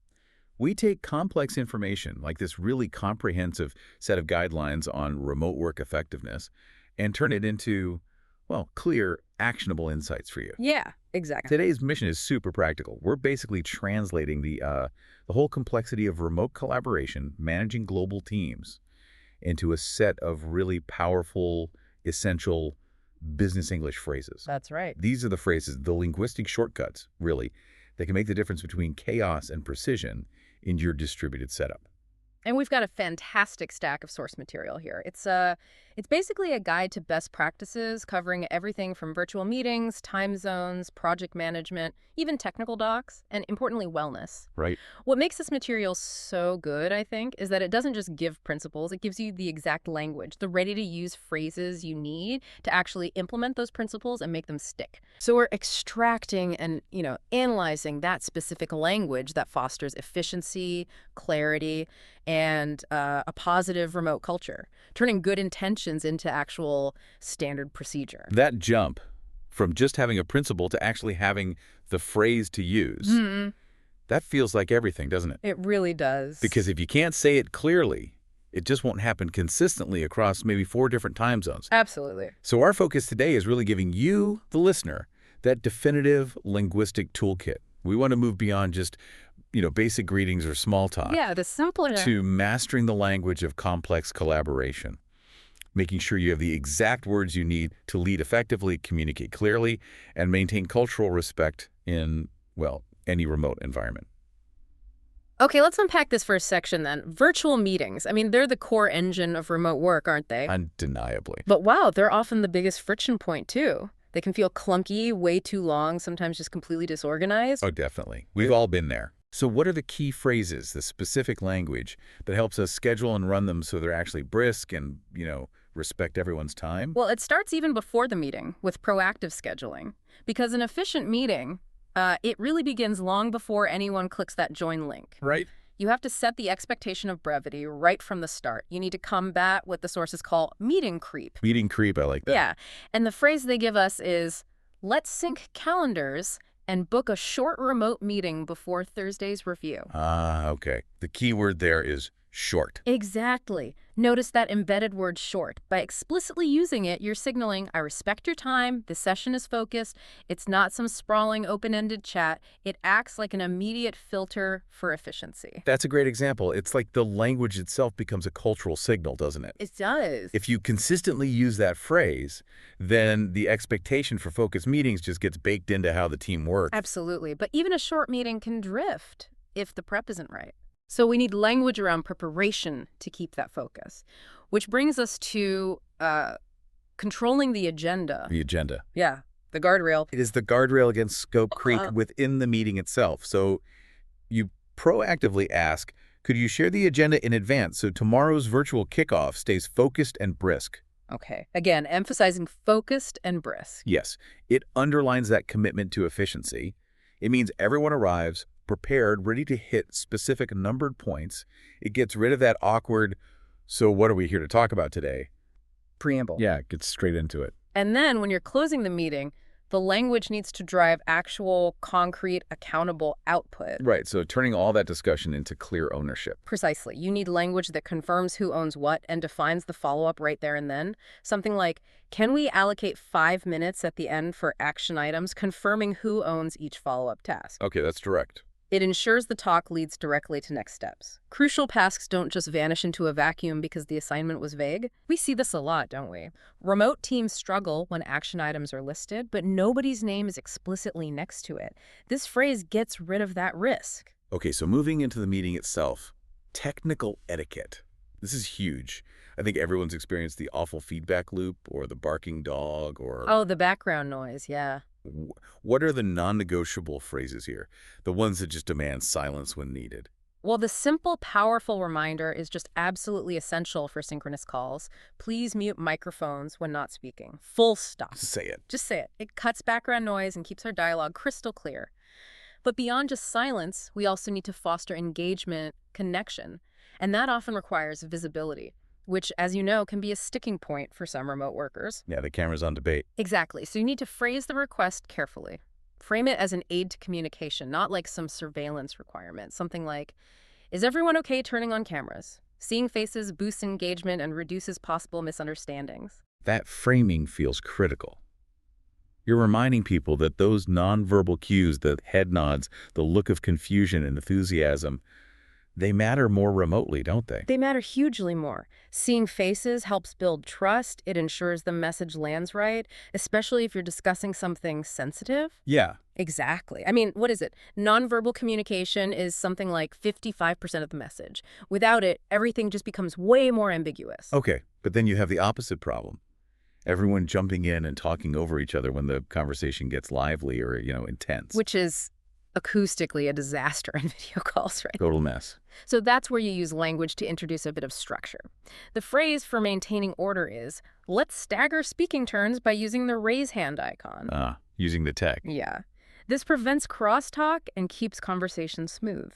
B: We take complex information, like this really comprehensive set of guidelines on remote work effectiveness, and turn it into, well, clear, actionable insights for you.
C: Yeah, exactly.
B: Today's mission is super practical. We're basically translating the whole complexity of remote collaboration, managing global teams, into a set of really powerful, essential business English phrases.
C: That's right.
B: These are the phrases, the linguistic shortcuts, really, that can make the difference between chaos and precision in your distributed setup.
C: And we've got a fantastic stack of source material here. It's basically a guide to best practices covering everything from virtual meetings, time zones, project management, even technical docs, and importantly, wellness.
B: Right.
C: What makes this material so good, I think, is that it doesn't just give principles, it gives you the exact language, the ready-to-use phrases you need to actually implement those principles and make them stick. So we're extracting and, analyzing that specific language that fosters efficiency, clarity, and a positive remote culture, turning good intentions into actual standard procedure.
B: That jump from just having a principle to actually having the phrase to use, that feels like everything, doesn't it?
C: It really does.
B: Because if you can't say it clearly, it just won't happen consistently across maybe 4 different time zones.
C: Absolutely.
B: So our focus today is really giving you, the listener, that definitive linguistic toolkit. We want to move beyond just basic greetings or small talk.
C: Yeah, the simpler.
B: To mastering the language of complex collaboration, making sure you have the exact words you need to lead effectively, communicate clearly, and maintain cultural respect in, well, any remote environment.
C: Okay, let's unpack this first section then. Virtual meetings. I mean, they're the core engine of remote work, aren't they?
B: Undeniably.
C: But wow, they're often the biggest friction point too. They can feel clunky, way too long, sometimes just completely disorganized.
B: Oh, definitely. We've all been there. So what are the key phrases, the specific language that helps us schedule and run them so they're actually brisk and, respect everyone's time?
C: Well, it starts even before the meeting with proactive scheduling. Because an efficient meeting, it really begins long before anyone clicks that join link.
B: Right.
C: You have to set the expectation of brevity right from the start. You need to combat what the sources call meeting creep.
B: Meeting creep, I like that.
C: Yeah. And the phrase they give us is, let's sync calendars and book a short remote meeting before Thursday's review.
B: Ah, okay. The key word there is short.
C: Exactly. Notice that embedded word short. By explicitly using it, you're signaling, I respect your time, the session is focused, it's not some sprawling open-ended chat. It acts like an immediate filter for efficiency.
B: That's a great example. It's like the language itself becomes a cultural signal, doesn't it?
C: It does.
B: If you consistently use that phrase, then the expectation for focused meetings just gets baked into how the team works.
C: Absolutely. But even a short meeting can drift if the prep isn't right. So we need language around preparation to keep that focus, which brings us to controlling the agenda.
B: The agenda.
C: Yeah, the guardrail.
B: It is the guardrail against scope creep within the meeting itself. So you proactively ask, could you share the agenda in advance so tomorrow's virtual kickoff stays focused and brisk?
C: Okay. Again, emphasizing focused and brisk.
B: Yes. It underlines that commitment to efficiency. It means everyone arrives prepared, ready to hit specific numbered points. It gets rid of that awkward, so what are we here to talk about today?
C: Preamble.
B: Yeah, it gets straight into it.
C: And then when you're closing the meeting, The language needs to drive actual, concrete, accountable output.
B: Right, so turning all that discussion into clear ownership.
C: Precisely. You need language that confirms who owns what and defines the follow-up right there and then. Something like, can we allocate 5 minutes at the end for action items, confirming who owns each follow-up task?
B: Okay, that's direct.
C: It ensures the talk leads directly to next steps. Crucial tasks don't just vanish into a vacuum because the assignment was vague. We see this a lot, don't we? Remote teams struggle when action items are listed, but nobody's name is explicitly next to it. This phrase gets rid of that risk.
B: Okay, so moving into the meeting itself, technical etiquette. This is huge. I think everyone's experienced the awful feedback loop or the barking dog or...
C: Oh, the background noise, yeah.
B: What are the non-negotiable phrases here? The ones that just demand silence when needed?
C: Well, the simple, powerful reminder is just absolutely essential for synchronous calls. Please mute microphones when not speaking. Full stop.
B: Say it.
C: Just say it. It cuts background noise and keeps our dialogue crystal clear. But beyond just silence, we also need to foster engagement, connection. And that often requires visibility, which, as you know, can be a sticking point for some remote workers.
B: Yeah, the camera's on debate.
C: Exactly. So you need to phrase the request carefully. Frame it as an aid to communication, not like some surveillance requirement. Something like, is everyone okay turning on cameras? Seeing faces boosts engagement and reduces possible misunderstandings.
B: That framing feels critical. You're reminding people that those nonverbal cues, the head nods, the look of confusion and enthusiasm, they matter more remotely, don't they?
C: They matter hugely more. Seeing faces helps build trust. It ensures the message lands right, especially if you're discussing something sensitive.
B: Yeah.
C: Exactly. I mean, what is it? Nonverbal communication is something like 55% of the message. Without it, everything just becomes way more ambiguous.
B: Okay, but then you have the opposite problem. Everyone jumping in and talking over each other when the conversation gets lively or, intense.
C: Which is acoustically a disaster in video calls, right?
B: Total mess.
C: So that's where you use language to introduce a bit of structure. The phrase for maintaining order is, let's stagger speaking turns by using the raise hand icon.
B: Using the tech.
C: Yeah. This prevents crosstalk and keeps conversation smooth.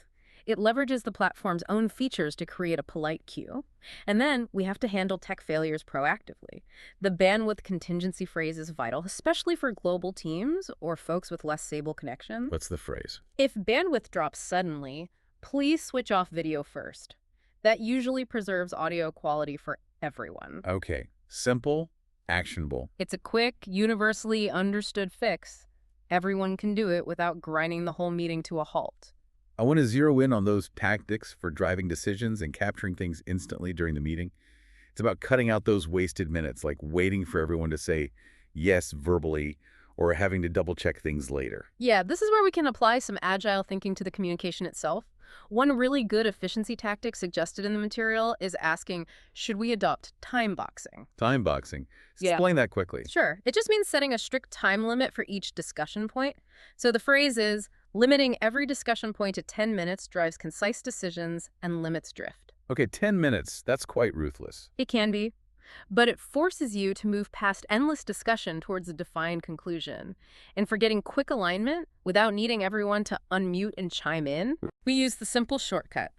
C: It leverages the platform's own features to create a polite queue. And then we have to handle tech failures proactively. The bandwidth contingency phrase is vital, especially for global teams or folks with less stable connections.
B: What's the phrase?
C: If bandwidth drops suddenly, please switch off video first. That usually preserves audio quality for everyone.
B: Okay. Simple, actionable.
C: It's a quick, universally understood fix. Everyone can do it without grinding the whole meeting to a halt.
B: I want to zero in on those tactics for driving decisions and capturing things instantly during the meeting. It's about cutting out those wasted minutes, like waiting for everyone to say yes verbally or having to double-check things later.
C: Yeah, this is where we can apply some agile thinking to the communication itself. One really good efficiency tactic suggested in the material is asking, should we adopt time boxing?
B: Time boxing.
C: Yeah.
B: Explain that quickly.
C: Sure. It just means setting a strict time limit for each discussion point. So the phrase is, limiting every discussion point to 10 minutes drives concise decisions and limits drift.
B: Okay, 10 minutes. That's quite ruthless.
C: It can be, but it forces you to move past endless discussion towards a defined conclusion. And for getting quick alignment, without needing everyone to unmute and chime in, we use the simple shortcut.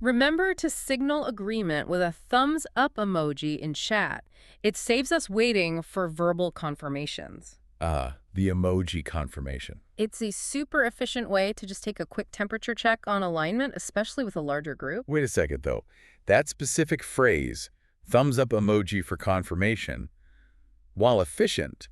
C: Remember to signal agreement with a thumbs up emoji in chat. It saves us waiting for verbal confirmations.
B: The emoji confirmation.
C: It's a super efficient way to just take a quick temperature check on alignment, especially with a larger group.
B: Wait a second, though. That specific phrase, thumbs up emoji for confirmation, while efficient,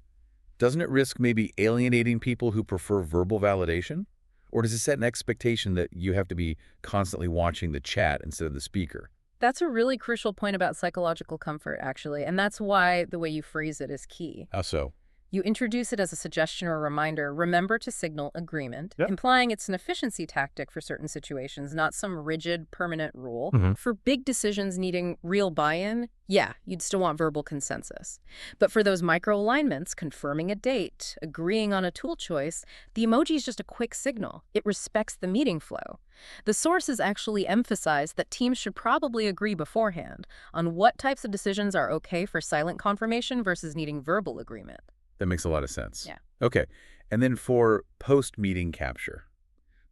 B: doesn't it risk maybe alienating people who prefer verbal validation? Or does it set an expectation that you have to be constantly watching the chat instead of the speaker?
C: That's a really crucial point about psychological comfort, actually, and that's why the way you phrase it is key.
B: How so?
C: You introduce it as a suggestion or a reminder, remember to signal agreement,
B: Yep.
C: implying it's an efficiency tactic for certain situations, not some rigid, permanent rule. For big decisions needing real buy-in, yeah, you'd still want verbal consensus. But for those micro-alignments, confirming a date, agreeing on a tool choice, the emoji is just a quick signal. It respects the meeting flow. The sources actually emphasize that teams should probably agree beforehand on what types of decisions are okay for silent confirmation versus needing verbal agreement.
B: That makes a lot of sense.
C: Yeah.
B: Okay. And then for post-meeting capture,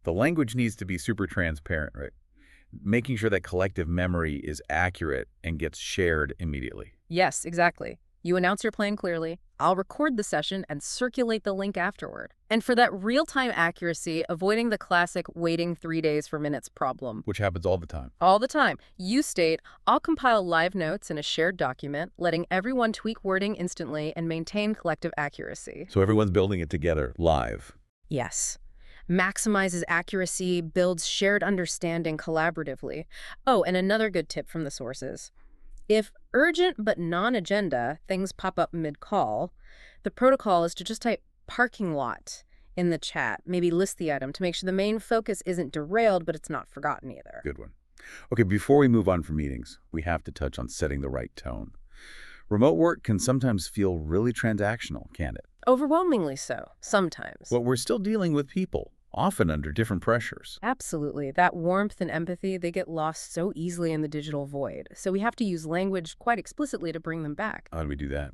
B: the language needs to be super transparent, right? Making sure that collective memory is accurate and gets shared immediately.
C: Yes, exactly. You announce your plan clearly. I'll record the session and circulate the link afterward. And for that real-time accuracy, avoiding the classic waiting 3 days for minutes problem.
B: Which happens all the time.
C: All the time. You state, I'll compile live notes in a shared document, letting everyone tweak wording instantly and maintain collective accuracy.
B: So everyone's building it together, live.
C: Yes. Maximizes accuracy, builds shared understanding collaboratively. Oh, and another good tip from the sources. If urgent but non-agenda things pop up mid-call, the protocol is to just type parking lot in the chat, maybe list the item to make sure the main focus isn't derailed, but it's not forgotten either.
B: Good one. Okay, before we move on from meetings, we have to touch on setting the right tone. Remote work can sometimes feel really transactional, can't it?
C: Overwhelmingly so, sometimes.
B: But we're still dealing with people, often under different pressures.
C: Absolutely. That warmth and empathy, they get lost so easily in the digital void. So we have to use language quite explicitly to bring them back.
B: How do we do that?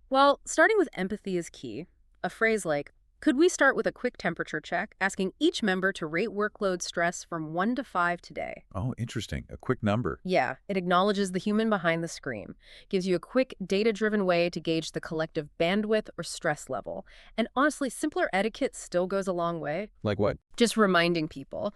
C: Well, starting with empathy is key. A phrase like, could we start with a quick temperature check, asking each member to rate workload stress from 1 to 5 today?
B: Oh, interesting. A quick number.
C: Yeah, it acknowledges the human behind the screen, gives you a quick, data-driven way to gauge the collective bandwidth or stress level. And honestly, simpler etiquette still goes a long way.
B: Like what?
C: Just reminding people,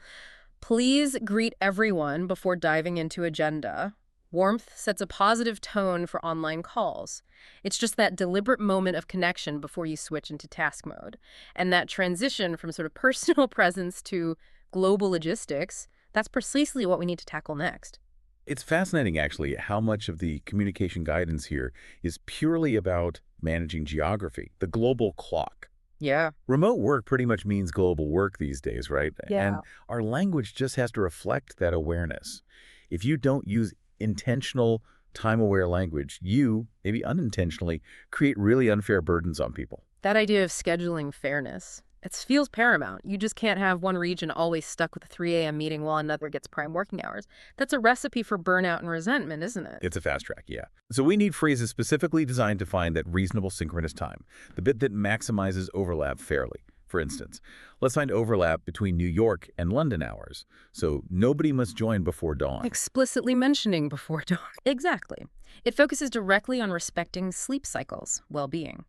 C: please greet everyone before diving into agenda. Warmth sets a positive tone for online calls. It's just that deliberate moment of connection before you switch into task mode. And that transition from sort of personal presence to global logistics, that's precisely what we need to tackle next.
B: It's fascinating, actually, how much of the communication guidance here is purely about managing geography, the global clock.
C: Yeah.
B: Remote work pretty much means global work these days, right?
C: Yeah.
B: And our language just has to reflect that awareness. If you don't use intentional, time-aware language, you, maybe unintentionally, create really unfair burdens on people.
C: That idea of scheduling fairness, it feels paramount. You just can't have one region always stuck with a 3 a.m. meeting while another gets prime working hours. That's a recipe for burnout and resentment, isn't it?
B: It's a fast track, yeah. So we need phrases specifically designed to find that reasonable synchronous time, the bit that maximizes overlap fairly. For instance, let's find overlap between New York and London hours, so nobody must join before dawn.
C: Explicitly mentioning before dawn. Exactly. It focuses directly on respecting sleep cycles, well-being.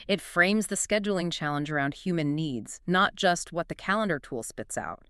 C: It frames the scheduling challenge around human needs, not just what the calendar tool spits out.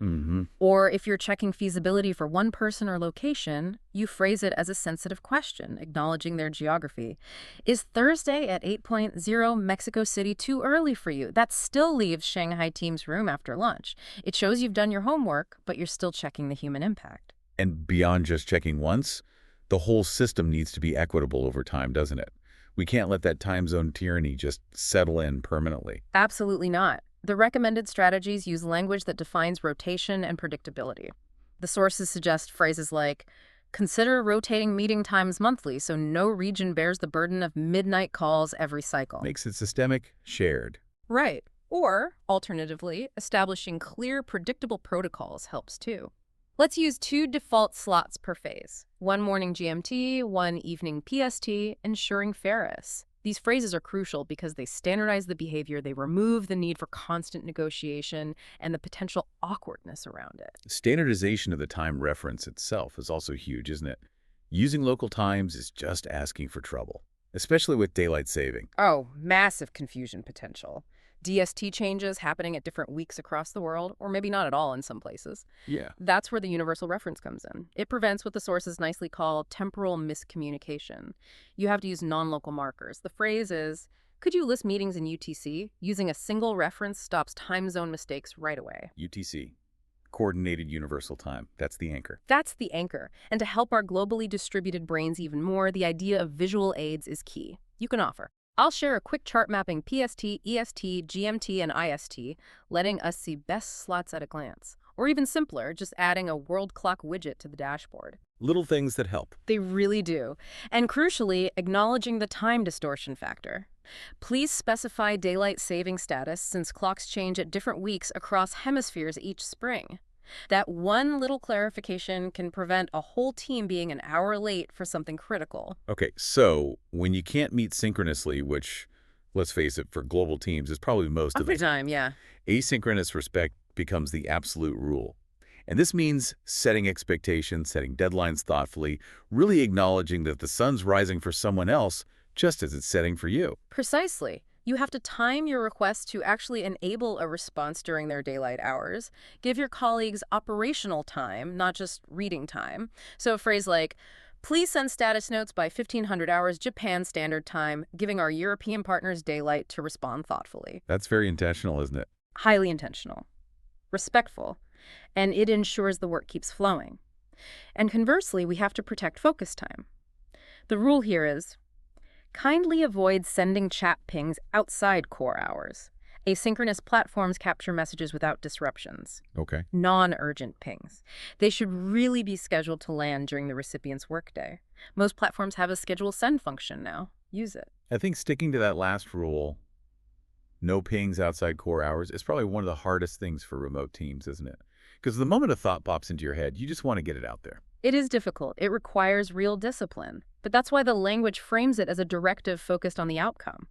C: Or if you're checking feasibility for one person or location, you phrase it as a sensitive question, acknowledging their geography. Is Thursday at 8:00 Mexico City too early for you? That still leaves Shanghai team's room after lunch. It shows you've done your homework, but you're still checking the human impact.
B: And beyond just checking once, the whole system needs to be equitable over time, doesn't it? We can't let that time zone tyranny just settle in permanently.
C: Absolutely not. The recommended strategies use language that defines rotation and predictability. The sources suggest phrases like, consider rotating meeting times monthly so no region bears the burden of midnight calls every cycle.
B: Makes it systemic, shared.
C: Right. Or, alternatively, establishing clear, predictable protocols helps too. Let's use 2 default slots per phase. 1 morning GMT, 1 evening PST, ensuring fairness. These phrases are crucial because they standardize the behavior, they remove the need for constant negotiation and the potential awkwardness around it.
B: Standardization of the time reference itself is also huge, isn't it? Using local times is just asking for trouble, especially with daylight saving.
C: Oh, massive confusion potential. DST changes happening at different weeks across the world, or maybe not at all in some places.
B: Yeah.
C: That's where the universal reference comes in. It prevents what the sources nicely call temporal miscommunication. You have to use non-local markers. The phrase is, could you list meetings in UTC? Using a single reference stops time zone mistakes right away.
B: UTC. Coordinated Universal Time. That's the anchor.
C: That's the anchor. And to help our globally distributed brains even more, the idea of visual aids is key. You can offer. I'll share a quick chart mapping PST, EST, GMT, and IST, letting us see best slots at a glance. Or even simpler, just adding a world clock widget to the dashboard.
B: Little things that help.
C: They really do. And crucially, acknowledging the time distortion factor. Please specify daylight saving status since clocks change at different weeks across hemispheres each spring. That one little clarification can prevent a whole team being an hour late for something critical.
B: Okay, so when you can't meet synchronously, which, let's face it, for global teams is probably most of
C: Every
B: it,
C: time, yeah.
B: asynchronous respect becomes the absolute rule. And this means setting expectations, setting deadlines thoughtfully, really acknowledging that the sun's rising for someone else just as it's setting for you.
C: Precisely. You have to time your request to actually enable a response during their daylight hours. Give your colleagues operational time, not just reading time. So a phrase like, please send status notes by 1500 hours Japan Standard Time, giving our European partners daylight to respond thoughtfully.
B: That's very intentional, isn't it?
C: Highly intentional, respectful, and it ensures the work keeps flowing. And conversely, we have to protect focus time. The rule here is, kindly avoid sending chat pings outside core hours. Asynchronous platforms capture messages without disruptions.
B: Okay.
C: Non-urgent pings. They should really be scheduled to land during the recipient's workday. Most platforms have a schedule send function now. Use it.
B: I think sticking to that last rule, no pings outside core hours, is probably one of the hardest things for remote teams, isn't it? Because the moment a thought pops into your head, you just want to get it out there.
C: It is difficult. It requires real discipline. But that's why the language frames it as a directive focused on the outcome,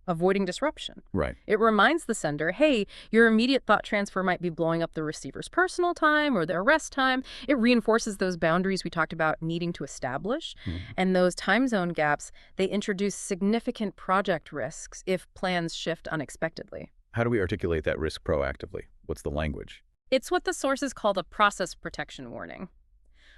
C: avoiding disruption.
B: Right.
C: It reminds the sender, hey, your immediate thought transfer might be blowing up the receiver's personal time or their rest time. It reinforces those boundaries we talked about needing to establish. And those time zone gaps, they introduce significant project risks if plans shift unexpectedly.
B: How do we articulate that risk proactively? What's the language?
C: It's what the sources call the process protection warning.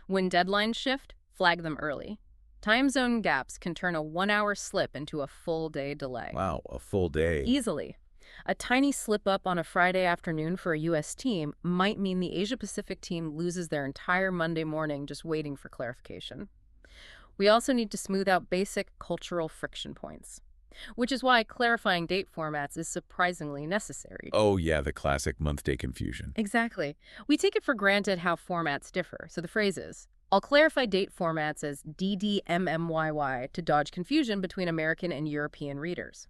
C: When deadlines shift, flag them early. Time zone gaps can turn a 1-hour slip into a full-day delay.
B: Wow, a full day.
C: Easily. A tiny slip-up on a Friday afternoon for a U.S. team might mean the Asia-Pacific team loses their entire Monday morning just waiting for clarification. We also need to smooth out basic cultural friction points, which is why clarifying date formats is surprisingly necessary.
B: Oh yeah, the classic month-day confusion.
C: Exactly. We take it for granted how formats differ. So the phrase is, I'll clarify date formats as DDMMYY to dodge confusion between American and European readers.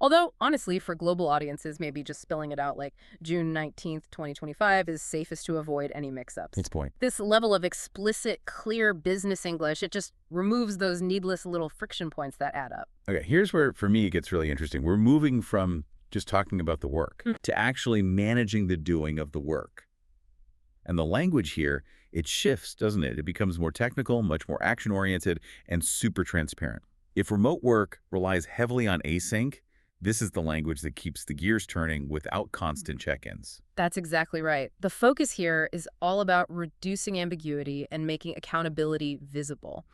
C: Although, honestly, for global audiences, maybe just spelling it out like June 19th, 2025 is safest to avoid any mix-ups.
B: It's point.
C: This level of explicit, clear business English, it just removes those needless little friction points that add up.
B: Okay, here's where, for me, it gets really interesting. We're moving from just talking about the work to actually managing the doing of the work. And the language here, it shifts, doesn't it? It becomes more technical, much more action-oriented, and super transparent. If remote work relies heavily on async, this is the language that keeps the gears turning without constant check-ins.
C: That's exactly right. The focus here is all about reducing ambiguity and making accountability visible.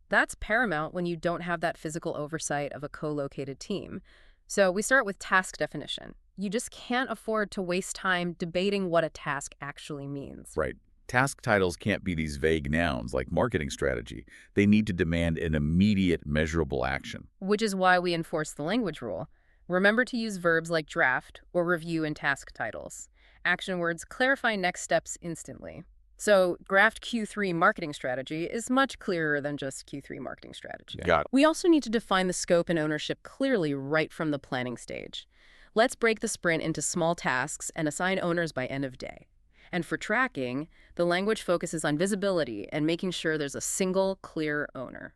C: That's paramount when you don't have that physical oversight of a co-located team. So we start with task definition. You just can't afford to waste time debating what a task actually means.
B: Right. Task titles can't be these vague nouns like marketing strategy. They need to demand an immediate, measurable action.
C: Which is why we enforce the language rule. Remember to use verbs like draft or review in task titles. Action words clarify next steps instantly. So draft Q3 marketing strategy is much clearer than just Q3 marketing strategy.
B: Got it.
C: We also need to define the scope and ownership clearly right from the planning stage. Let's break the sprint into small tasks and assign owners by end of day. And for tracking, the language focuses on visibility and making sure there's a single, clear owner.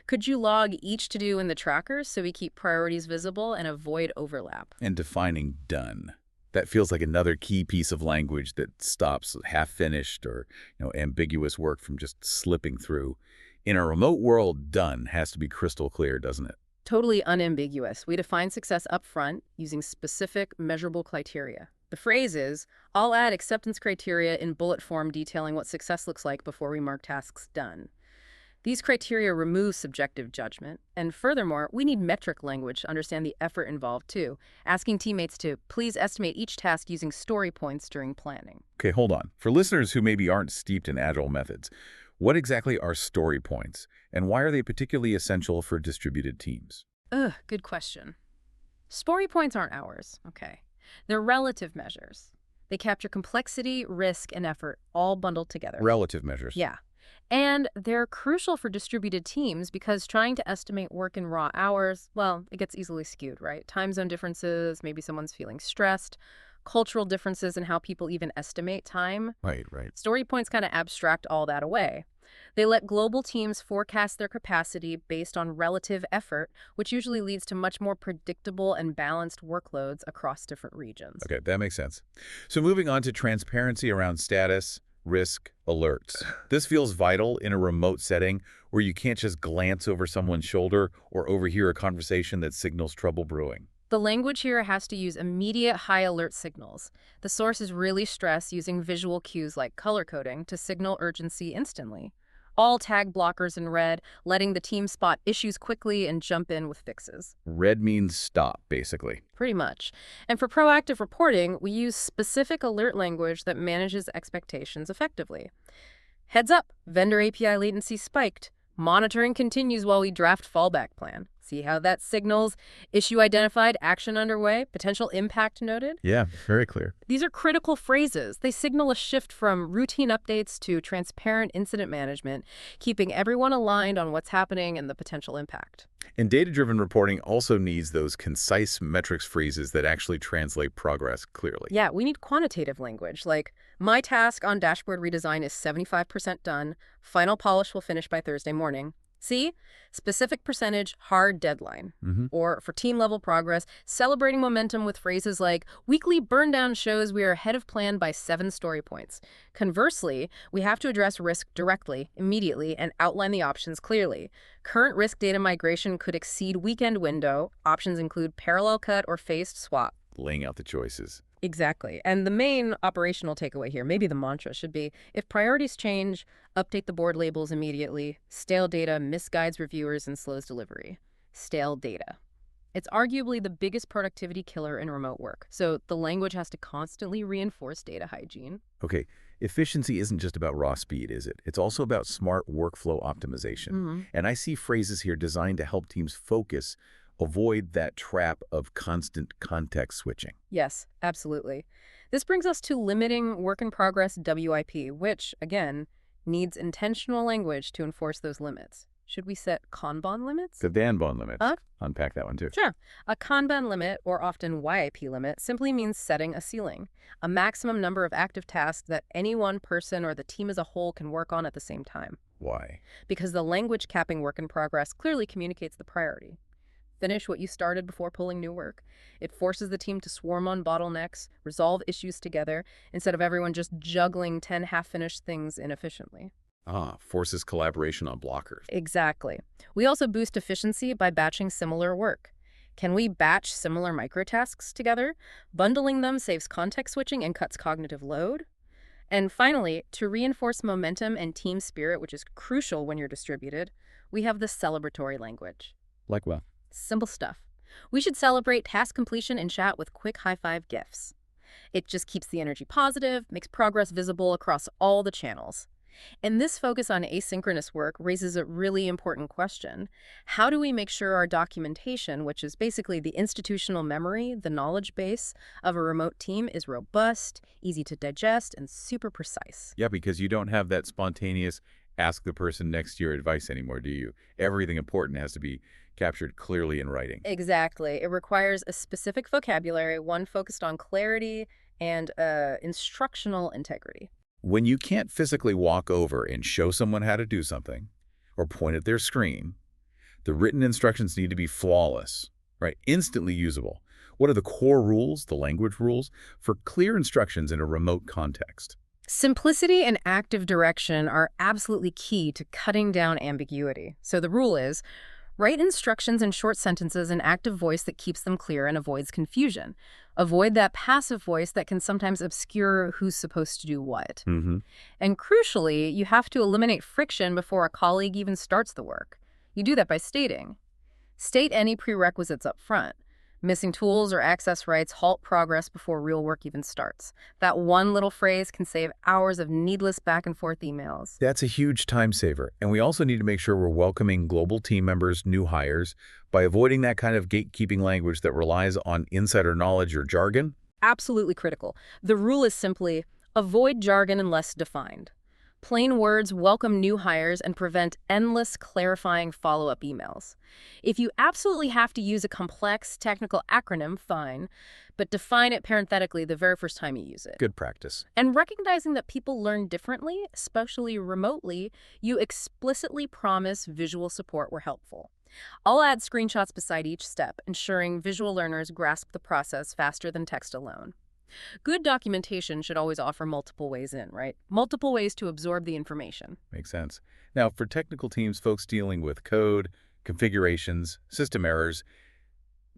C: Could you log each to-do in the tracker so we keep priorities visible and avoid overlap?
B: And defining done. That feels like another key piece of language that stops half-finished or ambiguous work from just slipping through. In a remote world, done has to be crystal clear, doesn't it?
C: Totally unambiguous. We define success up front using specific, measurable criteria. The phrase is, I'll add acceptance criteria in bullet form detailing what success looks like before we mark tasks done. These criteria remove subjective judgment. And furthermore, we need metric language to understand the effort involved too, asking teammates to please estimate each task using story points during planning.
B: Okay, hold on. For listeners who maybe aren't steeped in agile methods, what exactly are story points, and why are they particularly essential for distributed teams?
C: Good question. Story points aren't ours, okay. They're relative measures. They capture complexity, risk, and effort all bundled together.
B: Relative measures.
C: Yeah. And they're crucial for distributed teams because trying to estimate work in raw hours, well, it gets easily skewed, right? Time zone differences, maybe someone's feeling stressed, cultural differences in how people even estimate time.
B: Right.
C: Story points kind of abstract all that away. They let global teams forecast their capacity based on relative effort, which usually leads to much more predictable and balanced workloads across different regions.
B: Okay, that makes sense. So moving on to transparency around status, risk, alerts. This feels vital in a remote setting where you can't just glance over someone's shoulder or overhear a conversation that signals trouble brewing.
C: The language here has to use immediate high alert signals. The sources really stress using visual cues like color coding to signal urgency instantly. All tag blockers in red, letting the team spot issues quickly and jump in with fixes.
B: Red means stop, basically.
C: Pretty much. And for proactive reporting, we use specific alert language that manages expectations effectively. Heads up, vendor API latency spiked. Monitoring continues while we draft fallback plan. See how that signals issue identified, action underway, potential impact noted?
B: Yeah, very clear.
C: These are critical phrases. They signal a shift from routine updates to transparent incident management, keeping everyone aligned on what's happening and the potential impact.
B: And data-driven reporting also needs those concise metrics phrases that actually translate progress clearly.
C: Yeah, we need quantitative language, like, my task on dashboard redesign is 75% done, final polish will finish by Thursday morning. See? Specific percentage, hard deadline. Or for team-level progress, celebrating momentum with phrases like, weekly burn-down shows we are ahead of plan by 7 story points. Conversely, we have to address risk directly, immediately, and outline the options clearly. Current risk data migration could exceed weekend window. Options include parallel cut or phased swap.
B: Laying out the choices.
C: Exactly. And the main operational takeaway here, maybe the mantra, should be, if priorities change, update the board labels immediately. Stale data misguides reviewers and slows delivery. Stale data. It's arguably the biggest productivity killer in remote work, so the language has to constantly reinforce data hygiene.
B: Okay, efficiency isn't just about raw speed, is it? It's also about smart workflow optimization. And I see phrases here designed to help teams focus, avoid that trap of constant context switching.
C: Yes, absolutely. This brings us to limiting work-in-progress WIP, which, again, needs intentional language to enforce those limits. Should we set Kanban limits?
B: The Kanban limits. Unpack that one too.
C: Sure. A Kanban limit, or often YIP limit, simply means setting a ceiling, a maximum number of active tasks that any one person or the team as a whole can work on at the same time.
B: Why?
C: Because the language capping work in progress clearly communicates the priority. Finish what you started before pulling new work. It forces the team to swarm on bottlenecks, resolve issues together, instead of everyone just juggling 10 half-finished things inefficiently.
B: Forces collaboration on blockers.
C: Exactly. We also boost efficiency by batching similar work. Can we batch similar microtasks together? Bundling them saves context switching and cuts cognitive load. And finally, to reinforce momentum and team spirit, which is crucial when you're distributed, we have the celebratory language.
B: Like what?
C: Simple stuff. We should celebrate task completion in chat with quick high-five gifs. It just keeps the energy positive, makes progress visible across all the channels. And this focus on asynchronous work raises a really important question. How do we make sure our documentation, which is basically the institutional memory, the knowledge base of a remote team, is robust, easy to digest, and super precise?
B: Yeah, because you don't have that spontaneous ask the person next to your advice anymore, do you? Everything important has to be captured clearly in writing.
C: Exactly. It requires a specific vocabulary, one focused on clarity and instructional integrity.
B: When you can't physically walk over and show someone how to do something or point at their screen, the written instructions need to be flawless, right? Instantly usable. What are the core rules, the language rules, for clear instructions in a remote context?
C: Simplicity and active direction are absolutely key to cutting down ambiguity. So the rule is, write instructions in short sentences in active voice that keeps them clear and avoids confusion. Avoid that passive voice that can sometimes obscure who's supposed to do what. And crucially, you have to eliminate friction before a colleague even starts the work. You do that by stating. State any prerequisites up front. Missing tools or access rights halt progress before real work even starts. That one little phrase can save hours of needless back-and-forth emails.
B: That's a huge time saver. And we also need to make sure we're welcoming global team members, new hires, by avoiding that kind of gatekeeping language that relies on insider knowledge or jargon.
C: Absolutely critical. The rule is simply, avoid jargon unless defined. Plain words welcome new hires and prevent endless clarifying follow-up emails. If you absolutely have to use a complex technical acronym, fine, but define it parenthetically the very first time you use it.
B: Good practice.
C: And recognizing that people learn differently, especially remotely, you explicitly promise visual support where helpful. I'll add screenshots beside each step, ensuring visual learners grasp the process faster than text alone. Good documentation should always offer multiple ways in, right? Multiple ways to absorb the information.
B: Makes sense. Now, for technical teams, folks dealing with code, configurations, system errors,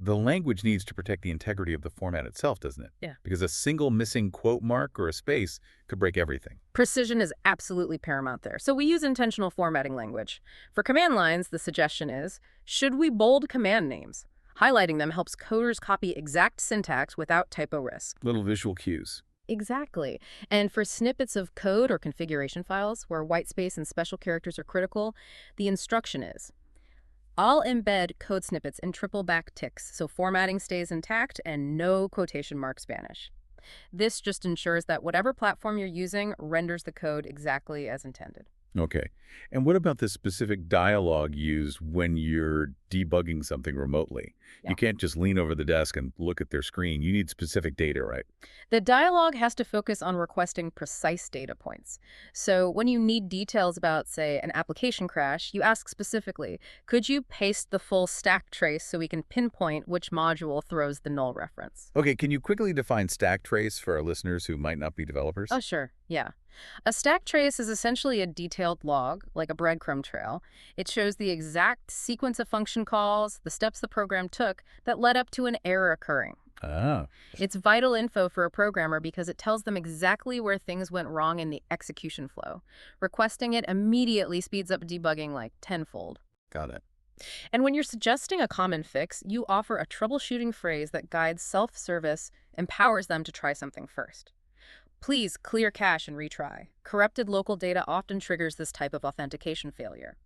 B: the language needs to protect the integrity of the format itself, doesn't it?
C: Yeah.
B: Because a single missing quote mark or a space could break everything.
C: Precision is absolutely paramount there. So we use intentional formatting language. For command lines, the suggestion is, should we bold command names? Highlighting them helps coders copy exact syntax without typo risk.
B: Little visual cues.
C: Exactly. And for snippets of code or configuration files where whitespace and special characters are critical, the instruction is, I'll embed code snippets in triple back ticks so formatting stays intact and no quotation marks vanish. This just ensures that whatever platform you're using renders the code exactly as intended.
B: Okay. And what about the specific dialogue used when you're debugging something remotely?
C: Yeah.
B: You can't just lean over the desk and look at their screen. You need specific data, right?
C: The dialogue has to focus on requesting precise data points. So when you need details about, say, an application crash, you ask specifically, could you paste the full stack trace so we can pinpoint which module throws the null reference?
B: Okay, can you quickly define stack trace for our listeners who might not be developers?
C: Oh, sure. Yeah. A stack trace is essentially a detailed log, like a breadcrumb trail. It shows the exact sequence of function calls, the steps the program took that led up to an error occurring.
B: Ah,
C: It's vital info for a programmer because it tells them exactly where things went wrong in the execution flow. Requesting it immediately speeds up debugging like tenfold.
B: got it.
C: And when you're suggesting a common fix, you offer a troubleshooting phrase that guides self-service, empowers them to try something first. Please clear cache and retry. Corrupted local data often triggers this type of authentication failure.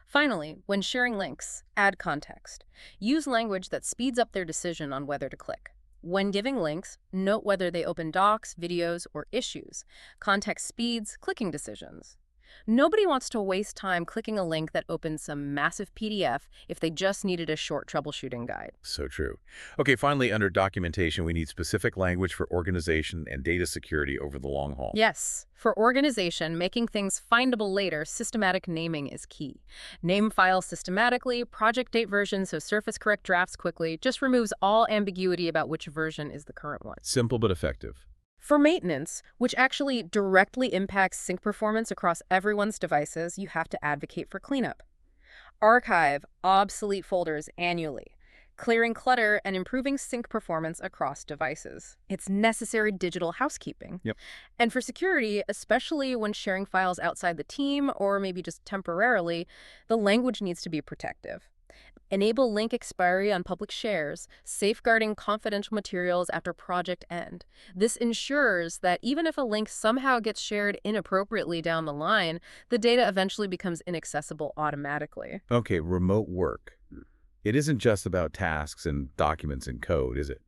C: Finally, when sharing links, add context. Use language that speeds up their decision on whether to click. When giving links, note whether they open docs, videos, or issues. Context speeds clicking decisions. Nobody wants to waste time clicking a link that opens some massive PDF if they just needed a short troubleshooting guide.
B: So true. Okay, finally, under documentation, we need specific language for organization and data security over the long haul.
C: Yes, for organization, making things findable later, systematic naming is key. Name files systematically, project date version so surface correct drafts quickly, just removes all ambiguity about which version is the current one.
B: Simple but effective.
C: For maintenance, which actually directly impacts sync performance across everyone's devices, you have to advocate for cleanup. Archive obsolete folders annually, clearing clutter and improving sync performance across devices. It's necessary digital housekeeping.
B: Yep.
C: And for security, especially when sharing files outside the team or maybe just temporarily, the language needs to be protective. Enable link expiry on public shares, safeguarding confidential materials after project end. This ensures that even if a link somehow gets shared inappropriately down the line, the data eventually becomes inaccessible automatically.
B: Okay, remote work. It isn't just about tasks and documents and code, is it?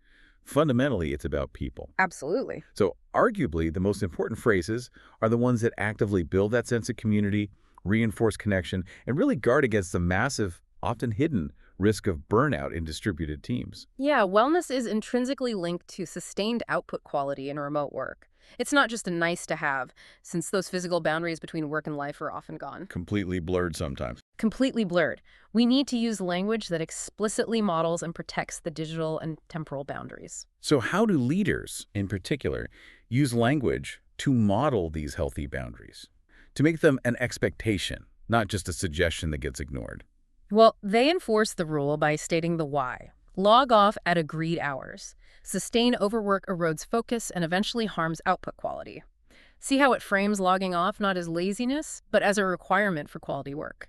B: Fundamentally, it's about people.
C: Absolutely.
B: So arguably, the most important phrases are the ones that actively build that sense of community, reinforce connection, and really guard against the massive, often hidden, risk of burnout in distributed teams.
C: Yeah, wellness is intrinsically linked to sustained output quality in remote work. It's not just a nice to have, since those physical boundaries between work and life are often gone.
B: Completely blurred sometimes.
C: Completely blurred. We need to use language that explicitly models and protects the digital and temporal boundaries.
B: So how do leaders, in particular, use language to model these healthy boundaries? To make them an expectation, not just a suggestion that gets ignored?
C: Well, they enforce the rule by stating the why. Log off at agreed hours. Sustained overwork erodes focus and eventually harms output quality. See how it frames logging off not as laziness, but as a requirement for quality work.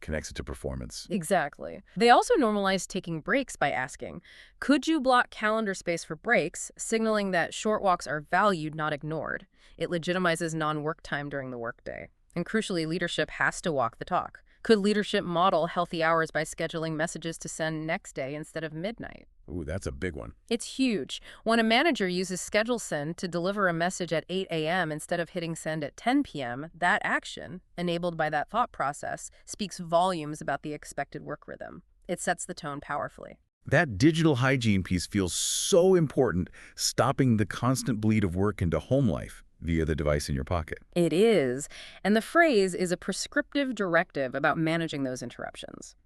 B: Connects it to performance.
C: Exactly. They also normalize taking breaks by asking, could you block calendar space for breaks, signaling that short walks are valued, not ignored. It legitimizes non-work time during the workday. And crucially, leadership has to walk the talk. Could leadership model healthy hours by scheduling messages to send next day instead of midnight?
B: Ooh, that's a big one.
C: It's huge. When a manager uses schedule send to deliver a message at 8 a.m. instead of hitting send at 10 p.m., that action, enabled by that thought process, speaks volumes about the expected work rhythm. It sets the tone powerfully.
B: That digital hygiene piece feels so important, stopping the constant bleed of work into home life via the device in your pocket.
C: It is. And the phrase is a prescriptive directive about managing those interruptions.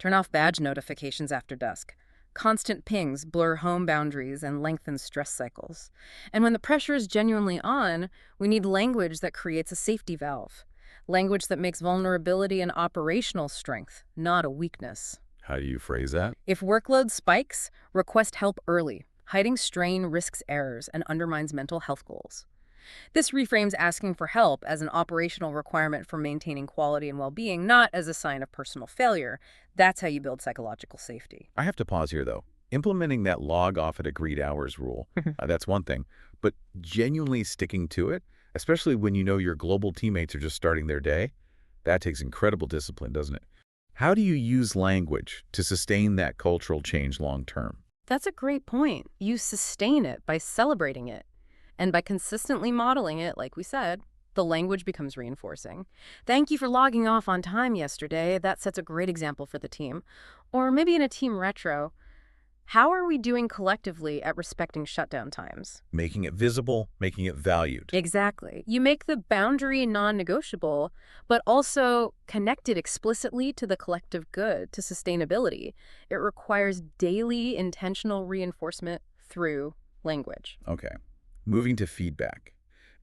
C: Turn off badge notifications after dusk. Constant pings blur home boundaries and lengthen stress cycles. And when the pressure is genuinely on, we need language that creates a safety valve. Language that makes vulnerability an operational strength, not a weakness.
B: How do you phrase that?
C: If workload spikes, request help early. Hiding strain risks errors and undermines mental health goals. This reframes asking for help as an operational requirement for maintaining quality and well-being, not as a sign of personal failure. That's how you build psychological safety.
B: I have to pause here, though. Implementing that log off at agreed hours rule, that's one thing. But genuinely sticking to it, especially when you know your global teammates are just starting their day, that takes incredible discipline, doesn't it? How do you use language to sustain that cultural change long term?
C: That's a great point. You sustain it by celebrating it. And by consistently modeling it, like we said, the language becomes reinforcing. Thank you for logging off on time yesterday. That sets a great example for the team. Or maybe in a team retro, how are we doing collectively at respecting shutdown times?
B: Making it visible, making it valued.
C: Exactly. You make the boundary non-negotiable, but also connect it explicitly to the collective good, to sustainability. It requires daily intentional reinforcement through language.
B: Okay. Moving to feedback.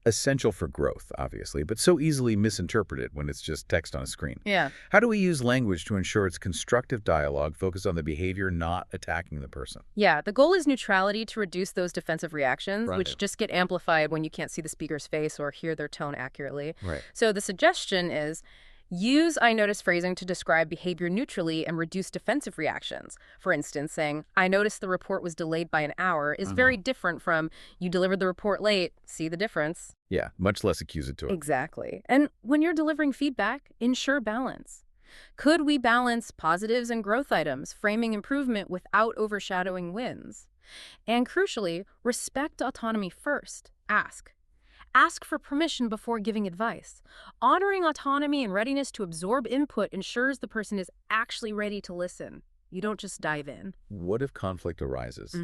B: Essential for growth, obviously, but so easily misinterpreted when it's just text on a screen.
C: Yeah.
B: How do we use language to ensure it's constructive dialogue focused on the behavior, not attacking the person?
C: Yeah, the goal is neutrality to reduce those defensive reactions,
B: Right.
C: which just get amplified when you can't see the speaker's face or hear their tone accurately.
B: Right.
C: So the suggestion is use I notice phrasing to describe behavior neutrally and reduce defensive reactions. For instance, saying, I noticed the report was delayed by an hour is very different from, you delivered the report late. See the difference?
B: Yeah, much less accusatory.
C: Exactly. And when you're delivering feedback, ensure balance. Could we balance positives and growth items, framing improvement without overshadowing wins? And crucially, respect autonomy first. Ask for permission before giving advice. Honoring autonomy and readiness to absorb input ensures the person is actually ready to listen. You don't just dive in.
B: What if conflict arises?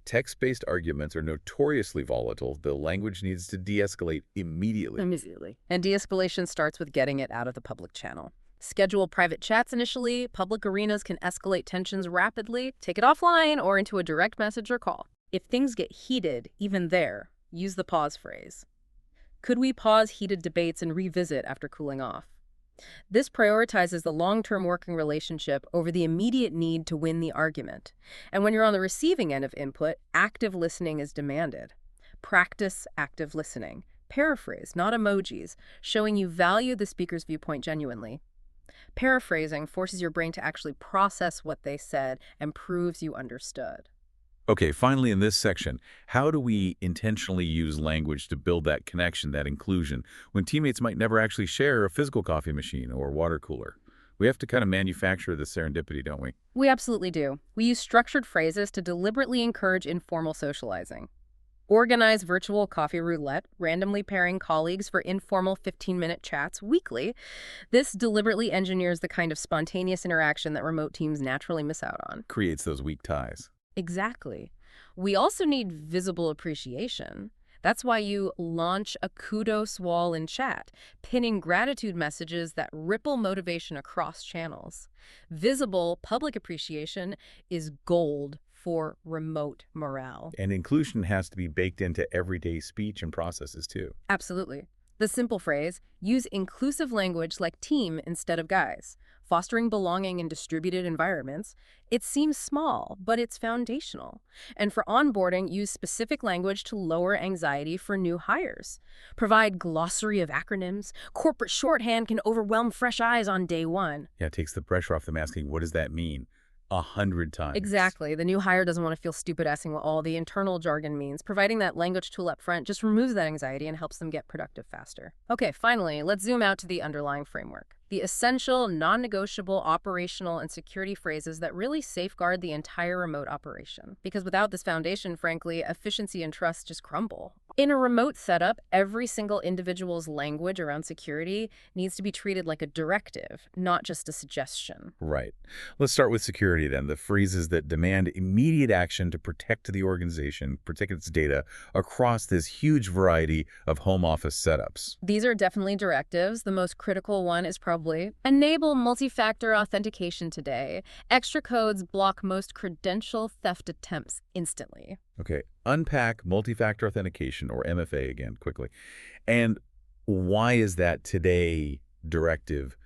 B: Text-based arguments are notoriously volatile. The language needs to de-escalate immediately.
C: And de-escalation starts with getting it out of the public channel. Schedule private chats initially. Public arenas can escalate tensions rapidly. Take it offline or into a direct message or call. If things get heated, even there, use the pause phrase. Could we pause heated debates and revisit after cooling off? This prioritizes the long-term working relationship over the immediate need to win the argument. And when you're on the receiving end of input, active listening is demanded. Practice active listening. Paraphrase, not emojis, showing you value the speaker's viewpoint genuinely. Paraphrasing forces your brain to actually process what they said and proves you understood.
B: Okay, finally in this section, how do we intentionally use language to build that connection, that inclusion, when teammates might never actually share a physical coffee machine or water cooler? We have to kind of manufacture the serendipity, don't we?
C: We absolutely do. We use structured phrases to deliberately encourage informal socializing. Organize virtual coffee roulette, randomly pairing colleagues for informal 15-minute chats weekly. This deliberately engineers the kind of spontaneous interaction that remote teams naturally miss out on.
B: Creates those weak ties.
C: Exactly. We also need visible appreciation. That's why you launch a kudos wall in chat, pinning gratitude messages that ripple motivation across channels. Visible public appreciation is gold for remote morale.
B: And inclusion has to be baked into everyday speech and processes too.
C: Absolutely. The simple phrase, use inclusive language like team instead of guys, fostering belonging in distributed environments. It seems small, but it's foundational. And for onboarding, use specific language to lower anxiety for new hires. Provide glossary of acronyms. Corporate shorthand can overwhelm fresh eyes on day one.
B: Yeah, it takes the pressure off them asking, what does that mean? 100 times.
C: Exactly. The new hire doesn't want to feel stupid asking what all the internal jargon means. Providing that language tool up front just removes that anxiety and helps them get productive faster. Okay, finally, let's zoom out to the underlying framework. The essential, non-negotiable, operational, and security phrases that really safeguard the entire remote operation. Because without this foundation, frankly, efficiency and trust just crumble. In a remote setup, every single individual's language around security needs to be treated like a directive, not just a suggestion.
B: Right. Let's start with security then, the phrases that demand immediate action to protect the organization, protect its data across this huge variety of home office setups.
C: These are definitely directives. The most critical one is probably enable multi-factor authentication today. Extra codes block most credential theft attempts instantly.
B: Okay, unpack multi-factor authentication, or MFA again, quickly. And why is that today directive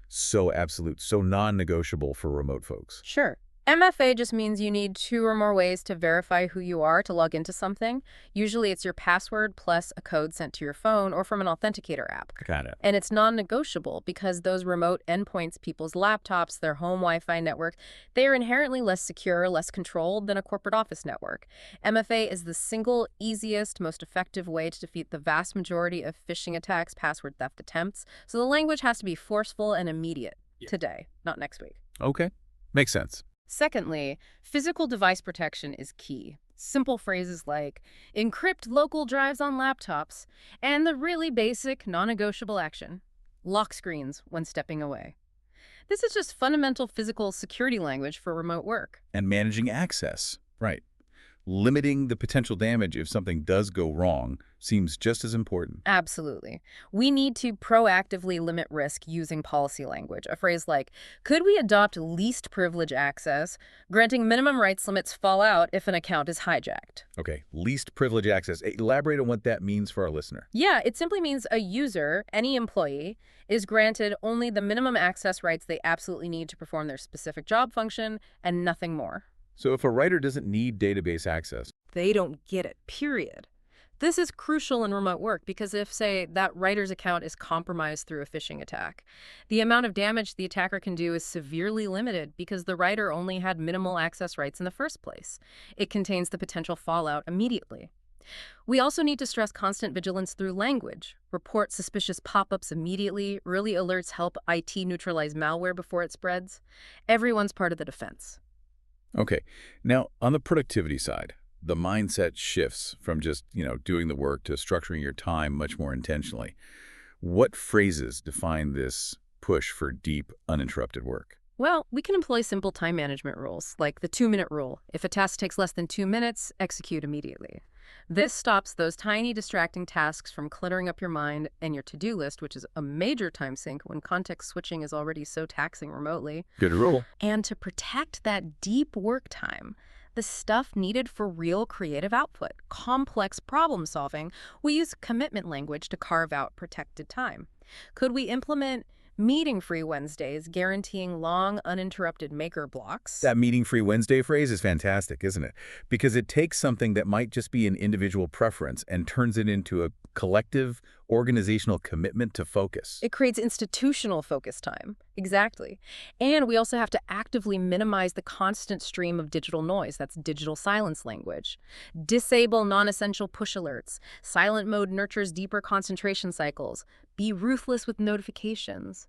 B: so absolute, so non-negotiable for remote folks?
C: Sure. MFA just means you need 2 or more ways to verify who you are to log into something. Usually it's your password plus a code sent to your phone or from an authenticator app.
B: Got it.
C: And it's non-negotiable because those remote endpoints, people's laptops, their home Wi-Fi network, they are inherently less secure, less controlled than a corporate office network. MFA is the single easiest, most effective way to defeat the vast majority of phishing attacks, password theft attempts. So the language has to be forceful and immediate today, not next week.
B: Okay, makes sense.
C: Secondly, physical device protection is key. Simple phrases like encrypt local drives on laptops and the really basic non-negotiable action, lock screens when stepping away. This is just fundamental physical security language for remote work.
B: And managing access, right. Limiting the potential damage if something does go wrong seems just as important.
C: Absolutely. We need to proactively limit risk using policy language. A phrase like, could we adopt least privilege access, granting minimum rights limits fall out if an account is hijacked?
B: Okay, least privilege access. Elaborate on what that means for our listener.
C: Yeah, it simply means a user, any employee, is granted only the minimum access rights they absolutely need to perform their specific job function and nothing more.
B: So if a writer doesn't need database access,
C: They don't get it, period. This is crucial in remote work because if, say, that writer's account is compromised through a phishing attack, the amount of damage the attacker can do is severely limited because the writer only had minimal access rights in the first place. It contains the potential fallout immediately. We also need to stress constant vigilance through language. Report suspicious pop-ups immediately. Early alerts help IT neutralize malware before it spreads. Everyone's part of the defense.
B: Okay, now on the productivity side, the mindset shifts from just, doing the work to structuring your time much more intentionally. What phrases define this push for deep, uninterrupted work?
C: Well, we can employ simple time management rules, like the 2-minute rule. If a task takes less than 2 minutes, execute immediately. This stops those tiny distracting tasks from cluttering up your mind and your to-do list, which is a major time sink when context switching is already so taxing remotely.
B: Good rule.
C: And to protect that deep work time, the stuff needed for real creative output, complex problem solving, we use commitment language to carve out protected time. Could we implement meeting-free Wednesdays, guaranteeing long, uninterrupted maker blocks?
B: That meeting-free Wednesday phrase is fantastic, isn't it? Because it takes something that might just be an individual preference and turns it into a collective, organizational commitment to focus.
C: It creates institutional focus time. Exactly. And we also have to actively minimize the constant stream of digital noise. That's digital silence language. Disable non-essential push alerts. Silent mode nurtures deeper concentration cycles. Be ruthless with notifications.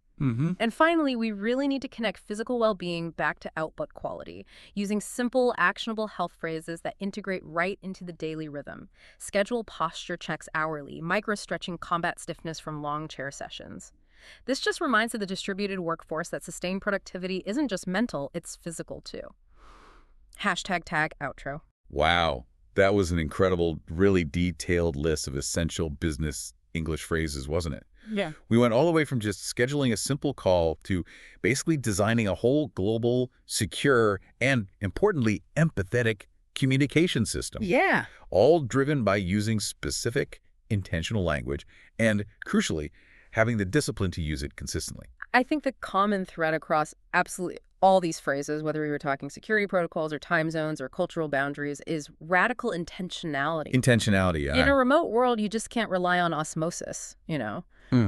C: And finally, we really need to connect physical well-being back to output quality, using simple, actionable health phrases that integrate right into the daily rhythm. Schedule posture checks hourly, micro-stretching combat stiffness from long chair sessions. This just reminds the distributed workforce that sustained productivity isn't just mental, it's physical too. #tag outro.
B: Wow, that was an incredible, really detailed list of essential business English phrases, wasn't it?
C: Yeah.
B: We went all the way from just scheduling a simple call to basically designing a whole global, secure, and importantly, empathetic communication system.
C: Yeah.
B: All driven by using specific, intentional language and, crucially, having the discipline to use it consistently.
C: I think the common thread across absolutely all these phrases, whether we were talking security protocols or time zones or cultural boundaries, is radical intentionality.
B: Intentionality, yeah.
C: In a remote world, you just can't rely on osmosis,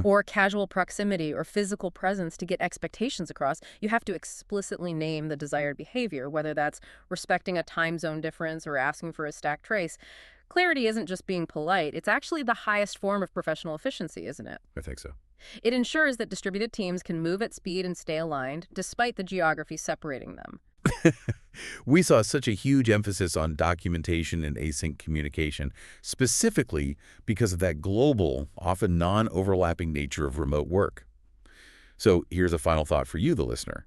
C: or casual proximity or physical presence to get expectations across. You have to explicitly name the desired behavior, whether that's respecting a time zone difference or asking for a stacked trace. Clarity isn't just being polite. It's actually the highest form of professional efficiency, isn't it?
B: I think so.
C: It ensures that distributed teams can move at speed and stay aligned, despite the geography separating them.
B: We saw such a huge emphasis on documentation and async communication, specifically because of that global, often non-overlapping nature of remote work. So here's a final thought for you, the listener.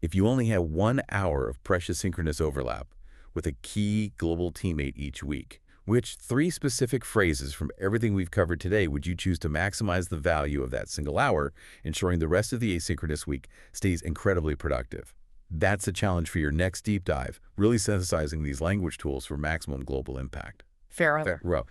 B: If you only have 1 hour of precious synchronous overlap with a key global teammate each week, which 3 specific phrases from everything we've covered today would you choose to maximize the value of that single hour, ensuring the rest of the asynchronous week stays incredibly productive? That's a challenge for your next deep dive, really synthesizing these language tools for maximum global impact.
C: Fair.
B: Well,